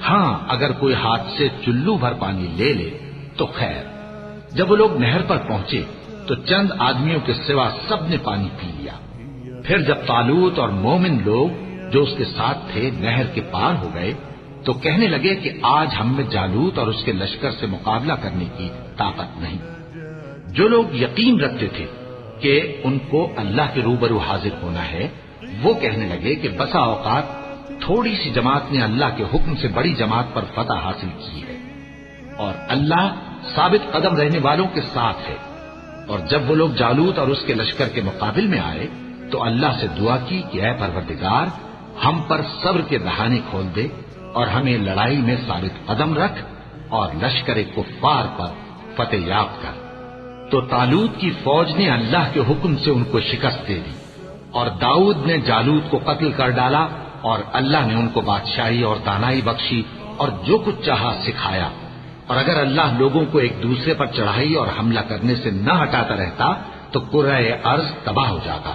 ہاں اگر کوئی ہاتھ سے چلو بھر پانی لے لے تو خیر۔ جب وہ لوگ نہر پر پہنچے تو چند آدمیوں کے سوا سب نے پانی پی لیا۔ پھر جب طالوت اور مومن لوگ جو اس کے ساتھ تھے نہر کے پار ہو گئے تو کہنے لگے کہ آج ہم میں جالوت اور اس کے لشکر سے مقابلہ کرنے کی طاقت نہیں۔ جو لوگ یقین رکھتے تھے کہ ان کو اللہ کے روبرو حاضر ہونا ہے، وہ کہنے لگے کہ بسا اوقات تھوڑی سی جماعت نے اللہ کے حکم سے بڑی جماعت پر فتح حاصل کی ہے، اور اللہ ثابت قدم رہنے والوں کے ساتھ ہے۔ اور جب وہ لوگ جالوت اور اس کے لشکر کے مقابل میں آئے تو اللہ سے دعا کی کہ اے پروردگار، ہم پر صبر کے دہانے کھول دے اور ہمیں لڑائی میں ثابت قدم رکھ اور لشکر کفار پر فتح یاب کر۔ تو طالوت کی فوج نے اللہ کے حکم سے ان کو شکست دے دی، اور داؤد نے جالوت کو قتل کر ڈالا، اور اللہ نے ان کو بادشاہی اور دانائی بخشی اور جو کچھ چاہا سکھایا۔ اور اگر اللہ لوگوں کو ایک دوسرے پر چڑھائی اور حملہ کرنے سے نہ ہٹاتا رہتا تو کرۂ ارض تباہ ہو جاتا،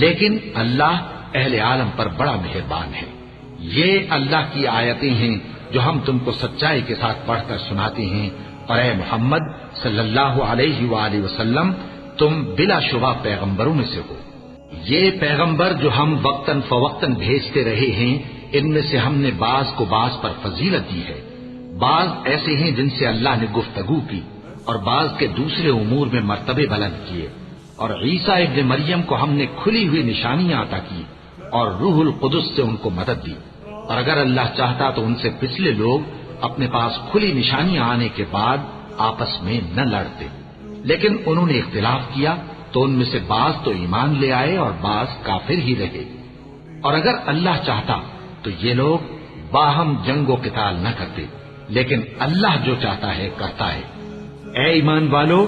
لیکن اللہ اہل عالم پر بڑا مہربان ہے۔ یہ اللہ کی آیتیں ہیں جو ہم تم کو سچائی کے ساتھ پڑھ کر سناتے ہیں، اور اے محمد صلی اللہ علیہ وآلہ وسلم تم بلا شبہ پیغمبروں میں سے ہو۔ یہ پیغمبر جو ہم وقتاً فوقتاً بھیجتے رہے ہیں، ان میں سے ہم نے بعض کو بعض پر فضیلت دی ہے۔ بعض ایسے ہیں جن سے اللہ نے گفتگو کی، اور بعض کے دوسرے امور میں مرتبے بلند کیے۔ اور عیسیٰ ابن مریم کو ہم نے کھلی ہوئی نشانیاں عطا کی اور روح القدس سے ان کو مدد دی، اور اگر اللہ چاہتا تو ان سے پچھلے لوگ اپنے پاس کھلی نشانیاں آنے کے بعد آپس میں نہ لڑتے، لیکن انہوں نے اختلاف کیا تو ان میں سے بعض تو ایمان لے آئے اور بعض کافر ہی رہے۔ اور اگر اللہ چاہتا تو یہ لوگ باہم جنگ و قتال نہ کرتے، لیکن اللہ جو چاہتا ہے کرتا ہے۔ اے ایمان والو،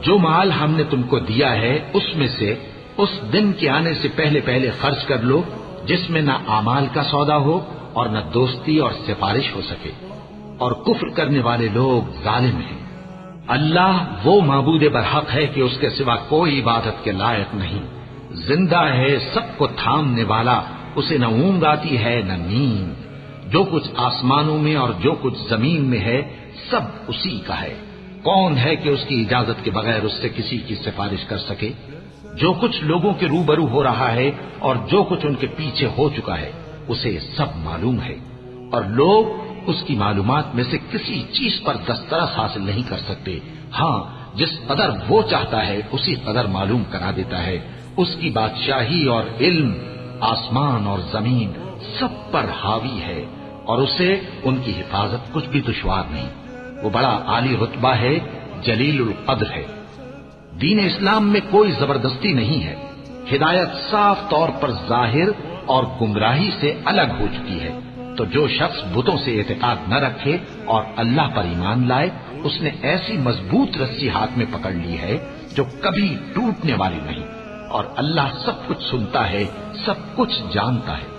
جو مال ہم نے تم کو دیا ہے اس میں سے اس دن کے آنے سے پہلے پہلے خرچ کر لو جس میں نہ اعمال کا سودا ہو اور نہ دوستی اور سفارش ہو سکے، اور کفر کرنے والے لوگ ظالم ہیں۔ اللہ وہ معبود برحق ہے کہ اس کے سوا کوئی عبادت کے لائق نہیں، زندہ ہے، سب کو تھامنے والا، اسے نہ اونگ آتی ہے نہ نیند۔ جو کچھ آسمانوں میں اور جو کچھ زمین میں ہے سب اسی کا ہے۔ کون ہے کہ اس کی اجازت کے بغیر اس سے کسی کی سفارش کر سکے؟ جو کچھ لوگوں کے روبرو ہو رہا ہے اور جو کچھ ان کے پیچھے ہو چکا ہے اسے سب معلوم ہے، اور لوگ اس کی معلومات میں سے کسی چیز پر دسترس حاصل نہیں کر سکتے۔ ہاں جس قدر وہ چاہتا ہے اسی قدر معلوم کرا دیتا ہے۔ اس کی بادشاہی اور علم آسمان اور زمین سب پر حاوی ہے، اور اسے ان کی حفاظت کچھ بھی دشوار نہیں۔ وہ بڑا عالی رتبہ ہے، جلیل القدر ہے۔ دین اسلام میں کوئی زبردستی نہیں ہے، ہدایت صاف طور پر ظاہر اور گمراہی سے الگ ہو چکی ہے۔ تو جو شخص بتوں سے اعتقاد نہ رکھے اور اللہ پر ایمان لائے، اس نے ایسی مضبوط رسی ہاتھ میں پکڑ لی ہے جو کبھی ٹوٹنے والی نہیں، اور اللہ سب کچھ سنتا ہے، سب کچھ جانتا ہے۔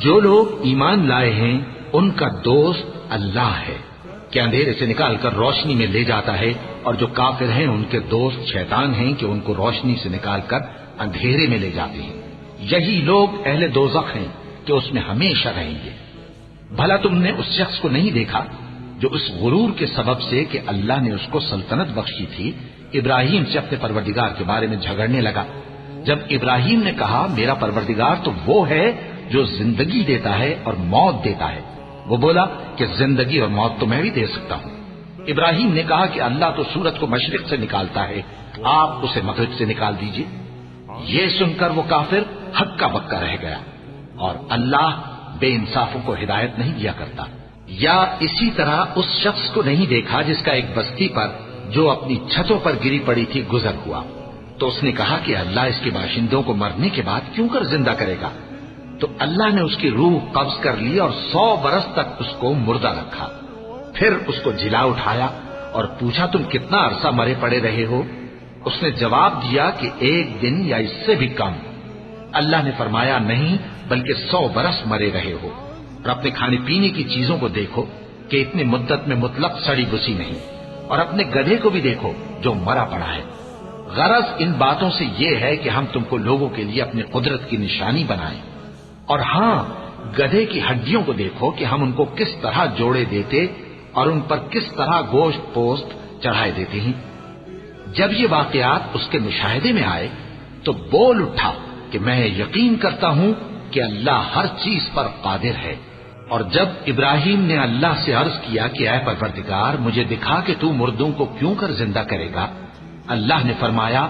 جو لوگ ایمان لائے ہیں ان کا دوست اللہ ہے کہ اندھیرے سے نکال کر روشنی میں لے جاتا ہے، اور جو کافر ہیں ان کے دوست شیطان ہیں کہ ان کو روشنی سے نکال کر اندھیرے میں لے جاتے ہیں۔ یہی لوگ اہل دوزخ ہیں کہ اس میں ہمیشہ رہیں گے۔ بھلا تم نے اس شخص کو نہیں دیکھا جو اس غرور کے سبب سے کہ اللہ نے اس کو سلطنت بخشی تھی، ابراہیم سے اپنے پروردگار کے بارے میں جھگڑنے لگا؟ جب ابراہیم نے کہا میرا پروردگار تو وہ ہے جو زندگی دیتا ہے اور موت دیتا ہے، وہ بولا کہ زندگی اور موت تو میں بھی دے سکتا ہوں۔ ابراہیم نے کہا کہ اللہ تو سورج کو مشرق سے نکالتا ہے، آپ اسے مغرب سے نکال دیجئے۔ یہ سن کر وہ کافر ہکا بکا رہ گیا، اور اللہ بے انصافوں کو ہدایت نہیں دیا کرتا۔ یا اسی طرح اس شخص کو نہیں دیکھا جس کا ایک بستی پر جو اپنی چھتوں پر گری پڑی تھی گزر ہوا، تو اس نے کہا کہ اللہ اس کے باشندوں کو مرنے کے بعد کیوں کر زندہ کرے گا؟ تو اللہ نے اس کی روح قبض کر لی اور 100 برس تک اس کو مردہ رکھا، پھر اس کو جلا اٹھایا اور پوچھا تم کتنا عرصہ مرے پڑے رہے ہو؟ اس نے جواب دیا کہ 1 دن یا اس سے بھی کم۔ اللہ نے فرمایا نہیں بلکہ 100 برس مرے رہے ہو، اور اپنے کھانے پینے کی چیزوں کو دیکھو کہ اتنی مدت میں مطلق سڑی بسی نہیں، اور اپنے گدھے کو بھی دیکھو جو مرا پڑا ہے۔ غرض ان باتوں سے یہ ہے کہ ہم تم کو لوگوں کے لیے اپنی قدرت کی نشانی بنائیں، اور ہاں گدھے کی ہڈیوں کو دیکھو کہ ہم ان کو کس طرح جوڑے دیتے اور ان پر کس طرح گوشت پوست چڑھائے دیتے ہیں۔ جب یہ واقعات اس کے مشاہدے میں آئے تو بول اٹھا کہ میں یقین کرتا ہوں کہ اللہ ہر چیز پر قادر ہے۔ اور جب ابراہیم نے اللہ سے عرض کیا کہ اے پروردگار مجھے دکھا کہ تو مردوں کو کیوں کر زندہ کرے گا، اللہ نے فرمایا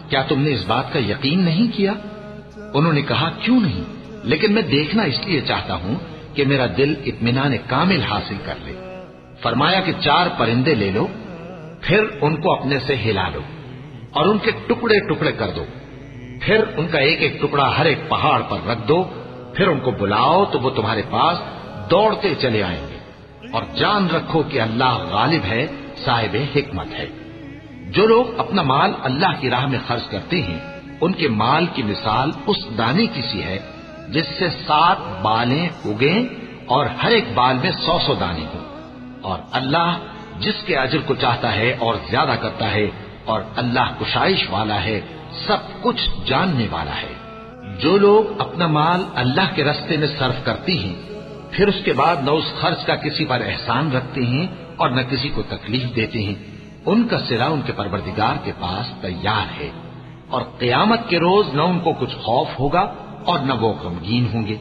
کیا تم نے اس بات کا یقین نہیں کیا؟ انہوں نے کہا کیوں نہیں، لیکن میں دیکھنا اس لیے چاہتا ہوں کہ میرا دل اطمینان کامل حاصل کر لے۔ فرمایا کہ 4 پرندے لے لو، پھر ان کو اپنے سے ہلا لو اور ان کے ٹکڑے ٹکڑے کر دو، پھر ان کا ایک ایک ٹکڑا ہر ایک پہاڑ پر رکھ دو، پھر ان کو بلاؤ تو وہ تمہارے پاس دوڑتے چلے آئیں گے، اور جان رکھو کہ اللہ غالب ہے، صاحب حکمت ہے۔ جو لوگ اپنا مال اللہ کی راہ میں خرچ کرتے ہیں ان کے مال کی مثال اس دانے کی سی ہے جس سے 7 بالیں اگیں اور ہر ایک بال میں 100 دانے ہوں، اور اللہ جس کے اجر کو چاہتا ہے اور زیادہ کرتا ہے، اور اللہ کشائش والا ہے، سب کچھ جاننے والا ہے۔ جو لوگ اپنا مال اللہ کے راستے میں صرف کرتے ہیں پھر اس کے بعد نہ اس خرچ کا کسی پر احسان رکھتے ہیں اور نہ کسی کو تکلیف دیتے ہیں، ان کا صلہ ان کے پروردگار کے پاس تیار ہے، اور قیامت کے روز نہ ان کو کچھ خوف ہوگا اور نہ وہ غمگین ہوں گے۔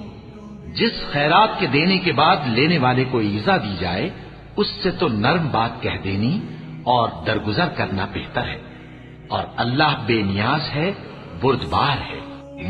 جس خیرات کے دینے کے بعد لینے والے کو ایذا دی جائے اس سے تو نرم بات کہہ دینی اور درگزر کرنا بہتر ہے، اور اللہ بے نیاز ہے، بردبار ہے۔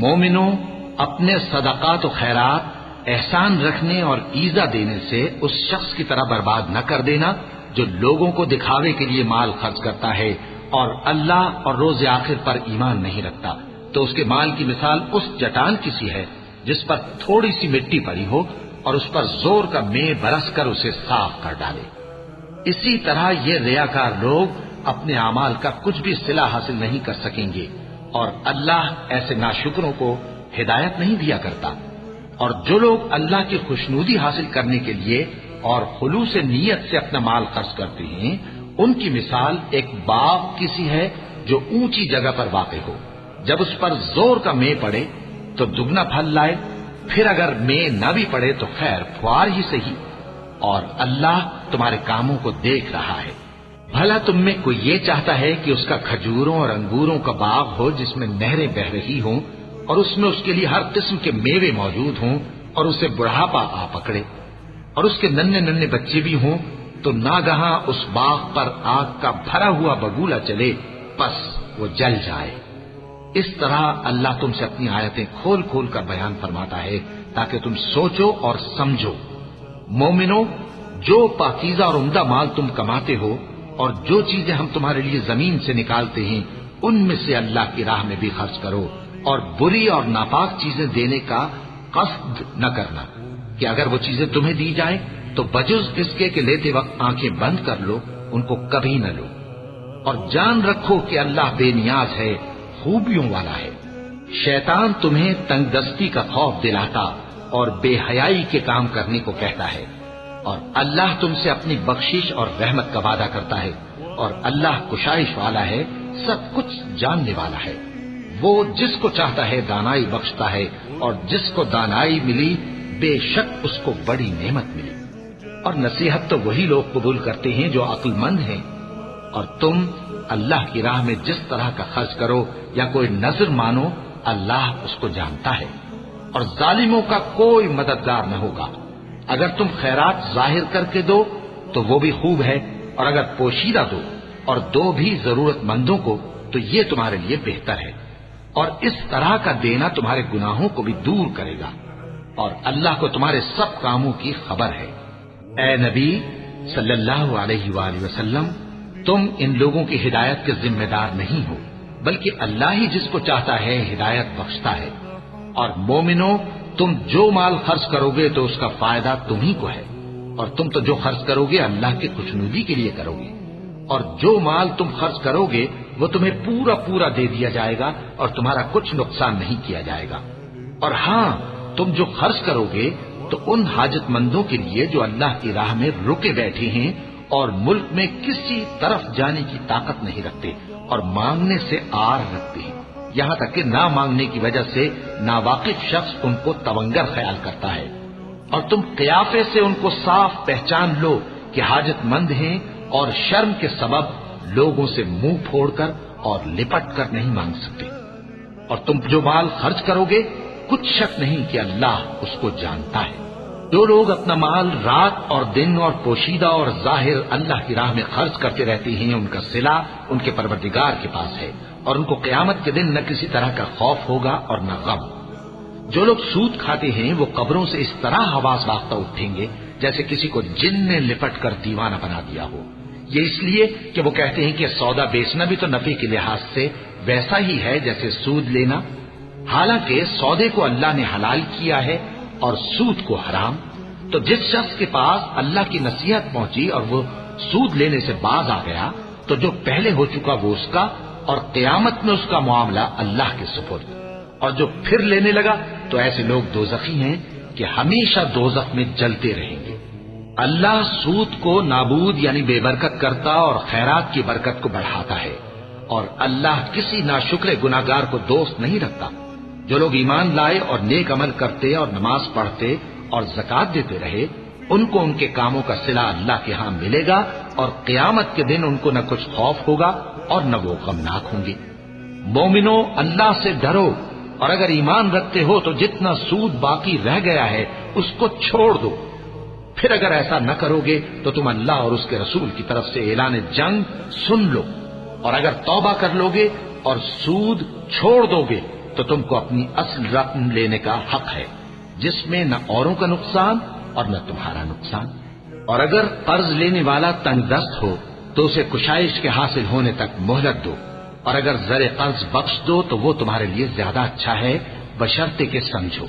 مومنوں اپنے صدقات و خیرات احسان رکھنے اور ایذا دینے سے اس شخص کی طرح برباد نہ کر دینا جو لوگوں کو دکھاوے کے لیے مال خرچ کرتا ہے اور اللہ اور روز آخر پر ایمان نہیں رکھتا، تو اس کے مال کی مثال اس چٹان کی سی ہے جس پر تھوڑی سی مٹی پڑی ہو اور اس پر زور کا مے برس کر اسے صاف کر ڈالے۔ اسی طرح یہ ریاکار لوگ اپنے اعمال کا کچھ بھی صلہ حاصل نہیں کر سکیں گے، اور اللہ ایسے ناشکروں کو ہدایت نہیں دیا کرتا۔ اور جو لوگ اللہ کی خوشنودی حاصل کرنے کے لیے اور خلوص نیت سے اپنا مال خرچ کرتے ہیں ان کی مثال ایک باغ کی سی ہے جو اونچی جگہ پر واقع ہو، جب اس پر زور کا مے پڑے تو دگنا پھل لائے، پھر اگر مے نہ بھی پڑے تو خیر پھوار ہی صحیح، اور اللہ تمہارے کاموں کو دیکھ رہا ہے۔ بھلا تم میں کوئی یہ چاہتا ہے کہ اس کا کھجوروں اور انگوروں کا باغ ہو جس میں نہریں بہ رہی ہوں اور اس میں اس کے لیے ہر قسم کے میوے موجود ہوں اور اسے بڑھاپا آ پکڑے اور اس کے ننھے ننھے بچے بھی ہوں تو ناگہاں اس باغ پر آگ کا بھرا ہوا بگولا چلے بس وہ جل جائے۔ اس طرح اللہ تم سے اپنی آیتیں کھول کھول کر بیان فرماتا ہے تاکہ تم سوچو اور سمجھو۔ مومنو جو پاکیزہ اور عمدہ مال تم کماتے ہو اور جو چیزیں ہم تمہارے لیے زمین سے نکالتے ہیں ان میں سے اللہ کی راہ میں بھی خرچ کرو، اور بری اور ناپاک چیزیں دینے کا قصد نہ کرنا کہ اگر وہ چیزیں تمہیں دی جائیں تو بجز اس کے کہ لیتے وقت آنکھیں بند کر لو، ان کو کبھی نہ لو، اور جان رکھو کہ اللہ بے نیاز ہے، خوبیوں والا ہے۔ شیطان تمہیں تنگ دستی کا خوف دلاتا اور بے حیائی کے کام کرنے کو کہتا ہے، اور اللہ تم سے اپنی بخشش اور رحمت کا وعدہ کرتا ہے، اور اللہ کشائش والا ہے، سب کچھ جاننے والا ہے۔ وہ جس کو چاہتا ہے دانائی بخشتا ہے، اور جس کو دانائی ملی بے شک اس کو بڑی نعمت ملی۔ اور نصیحت تو وہی لوگ قبول کرتے ہیں جو عقل مند ہیں۔ اور تم اللہ کی راہ میں جس طرح کا خرچ کرو یا کوئی نذر مانو، اللہ اس کو جانتا ہے، اور ظالموں کا کوئی مددگار نہ ہوگا۔ اگر تم خیرات ظاہر کر کے دو تو وہ بھی خوب ہے، اور اگر پوشیدہ دو اور دو بھی ضرورت مندوں کو تو یہ تمہارے لیے بہتر ہے، اور اس طرح کا دینا تمہارے گناہوں کو بھی دور کرے گا، اور اللہ کو تمہارے سب کاموں کی خبر ہے۔ اے نبی صلی اللہ علیہ وآلہ وسلم، تم ان لوگوں کی ہدایت کے ذمہ دار نہیں ہو، بلکہ اللہ ہی جس کو چاہتا ہے ہدایت بخشتا ہے۔ اور مومنو، تم جو مال خرچ کرو گے تو اس کا فائدہ تمہیں کو ہے، اور تم تو جو خرچ کرو گے اللہ کی خوشنودی کے لیے کرو گے، اور جو مال تم خرچ کرو گے وہ تمہیں پورا پورا دے دیا جائے گا، اور تمہارا کچھ نقصان نہیں کیا جائے گا۔ اور ہاں، تم جو خرچ کرو گے تو ان حاجت مندوں کے لیے جو اللہ کی راہ میں رکے بیٹھے ہیں اور ملک میں کسی طرف جانے کی طاقت نہیں رکھتے اور مانگنے سے آر رکھتے ہیں، یہاں تک کہ نہ مانگنے کی وجہ سے ناواقف شخص ان کو تونگر خیال کرتا ہے، اور تم قیافے سے ان کو صاف پہچان لو کہ حاجت مند ہیں، اور شرم کے سبب لوگوں سے منہ پھوڑ کر اور لپٹ کر نہیں مانگ سکتے۔ اور تم جو مال خرچ کرو گے کچھ شک نہیں کہ اللہ اس کو جانتا ہے۔ جو لوگ اپنا مال رات اور دن اور پوشیدہ اور ظاہر اللہ کی راہ میں خرچ کرتے رہتے ہیں، ان کا صلہ ان کے پروردگار کے پاس ہے، اور ان کو قیامت کے دن نہ کسی طرح کا خوف ہوگا اور نہ غم۔ جو لوگ سود کھاتے ہیں وہ قبروں سے اس طرح حواس باختہ اٹھیں گے جیسے کسی کو جن نے لپٹ کر دیوانہ بنا دیا ہو، یہ اس لیے کہ وہ کہتے ہیں کہ سودا بیچنا بھی تو نفع کے لحاظ سے ویسا ہی ہے جیسے سود لینا، حالانکہ سودے کو اللہ نے حلال کیا ہے اور سود کو حرام۔ تو جس شخص کے پاس اللہ کی نصیحت پہنچی اور وہ سود لینے سے باز آ گیا تو جو پہلے ہو چکا وہ اس کا، اور قیامت میں اس کا معاملہ اللہ کے سپرد۔ اور جو پھر لینے لگا تو ایسے لوگ دوزخی ہیں کہ ہمیشہ دوزخ میں جلتے رہیں گے۔ اللہ سود کو نابود یعنی بے برکت کرتا اور خیرات کی برکت کو بڑھاتا ہے، اور اللہ کسی ناشکر گناہگار کو دوست نہیں رکھتا۔ جو لوگ ایمان لائے اور نیک عمل کرتے اور نماز پڑھتے اور زکات دیتے رہے، ان کو ان کے کاموں کا صلہ اللہ کے ہاں ملے گا، اور قیامت کے دن ان کو نہ کچھ خوف ہوگا اور نہ وہ غمناک ہوں گے۔ مومنو، اللہ سے ڈرو، اور اگر ایمان رکھتے ہو تو جتنا سود باقی رہ گیا ہے اس کو چھوڑ دو۔ پھر اگر ایسا نہ کرو گے تو تم اللہ اور اس کے رسول کی طرف سے اعلان جنگ سن لو، اور اگر توبہ کر لو گے اور سود چھوڑ دو گے تو تم کو اپنی اصل رقم لینے کا حق ہے، جس میں نہ اوروں کا نقصان اور نہ تمہارا نقصان۔ اور اگر قرض لینے والا تنگ دست ہو تو اسے کشائش کے حاصل ہونے تک مہلت دو، اور اگر زر قرض بخش دو تو وہ تمہارے لیے زیادہ اچھا ہے، بشرطے کہ سمجھو۔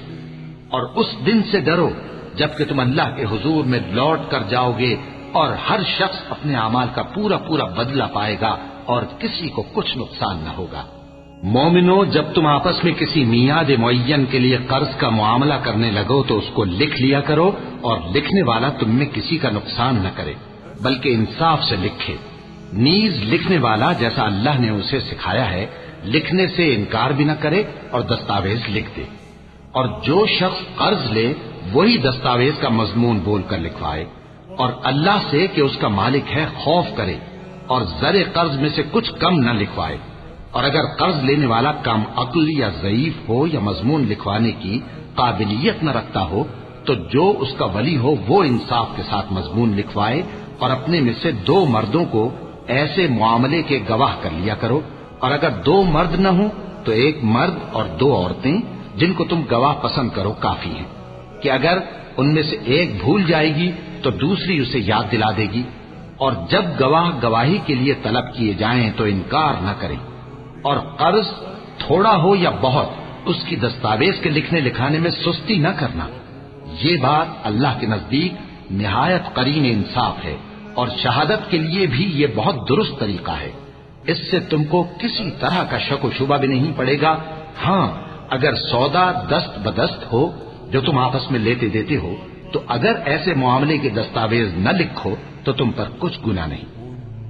اور اس دن سے ڈرو جبکہ تم اللہ کے حضور میں لوٹ کر جاؤ گے، اور ہر شخص اپنے اعمال کا پورا پورا بدلہ پائے گا، اور کسی کو کچھ نقصان نہ ہوگا۔ مومنو، جب تم آپس میں کسی میعاد معین کے لیے قرض کا معاملہ کرنے لگو تو اس کو لکھ لیا کرو، اور لکھنے والا تم میں کسی کا نقصان نہ کرے بلکہ انصاف سے لکھے۔ نیز لکھنے والا جیسا اللہ نے اسے سکھایا ہے لکھنے سے انکار بھی نہ کرے اور دستاویز لکھ دے، اور جو شخص قرض لے وہی دستاویز کا مضمون بول کر لکھوائے، اور اللہ سے کہ اس کا مالک ہے خوف کرے، اور زر قرض میں سے کچھ کم نہ لکھوائے۔ اور اگر قرض لینے والا کم عقل یا ضعیف ہو یا مضمون لکھوانے کی قابلیت نہ رکھتا ہو تو جو اس کا ولی ہو وہ انصاف کے ساتھ مضمون لکھوائے، اور اپنے میں سے 2 مردوں کو ایسے معاملے کے گواہ کر لیا کرو، اور اگر 2 مرد نہ ہوں تو 1 مرد اور 2 عورتیں جن کو تم گواہ پسند کرو کافی ہیں، کہ اگر ان میں سے ایک بھول جائے گی تو دوسری اسے یاد دلا دے گی۔ اور جب گواہ گواہی کے لیے طلب کیے جائیں تو انکار نہ کریں، اور قرض تھوڑا ہو یا بہت اس کی دستاویز کے لکھنے لکھانے میں سستی نہ کرنا۔ یہ بات اللہ کے نزدیک نہایت قرین انصاف ہے، اور شہادت کے لیے بھی یہ بہت درست طریقہ ہے، اس سے تم کو کسی طرح کا شک و شبہ بھی نہیں پڑے گا۔ ہاں، اگر سودا دست بدست ہو جو تم آپس میں لیتے دیتے ہو تو اگر ایسے معاملے کے دستاویز نہ لکھو تو تم پر کچھ گناہ نہیں۔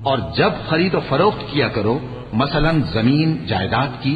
اور جب خرید و فروخت کیا کرو، مثلا زمین جائیداد کی،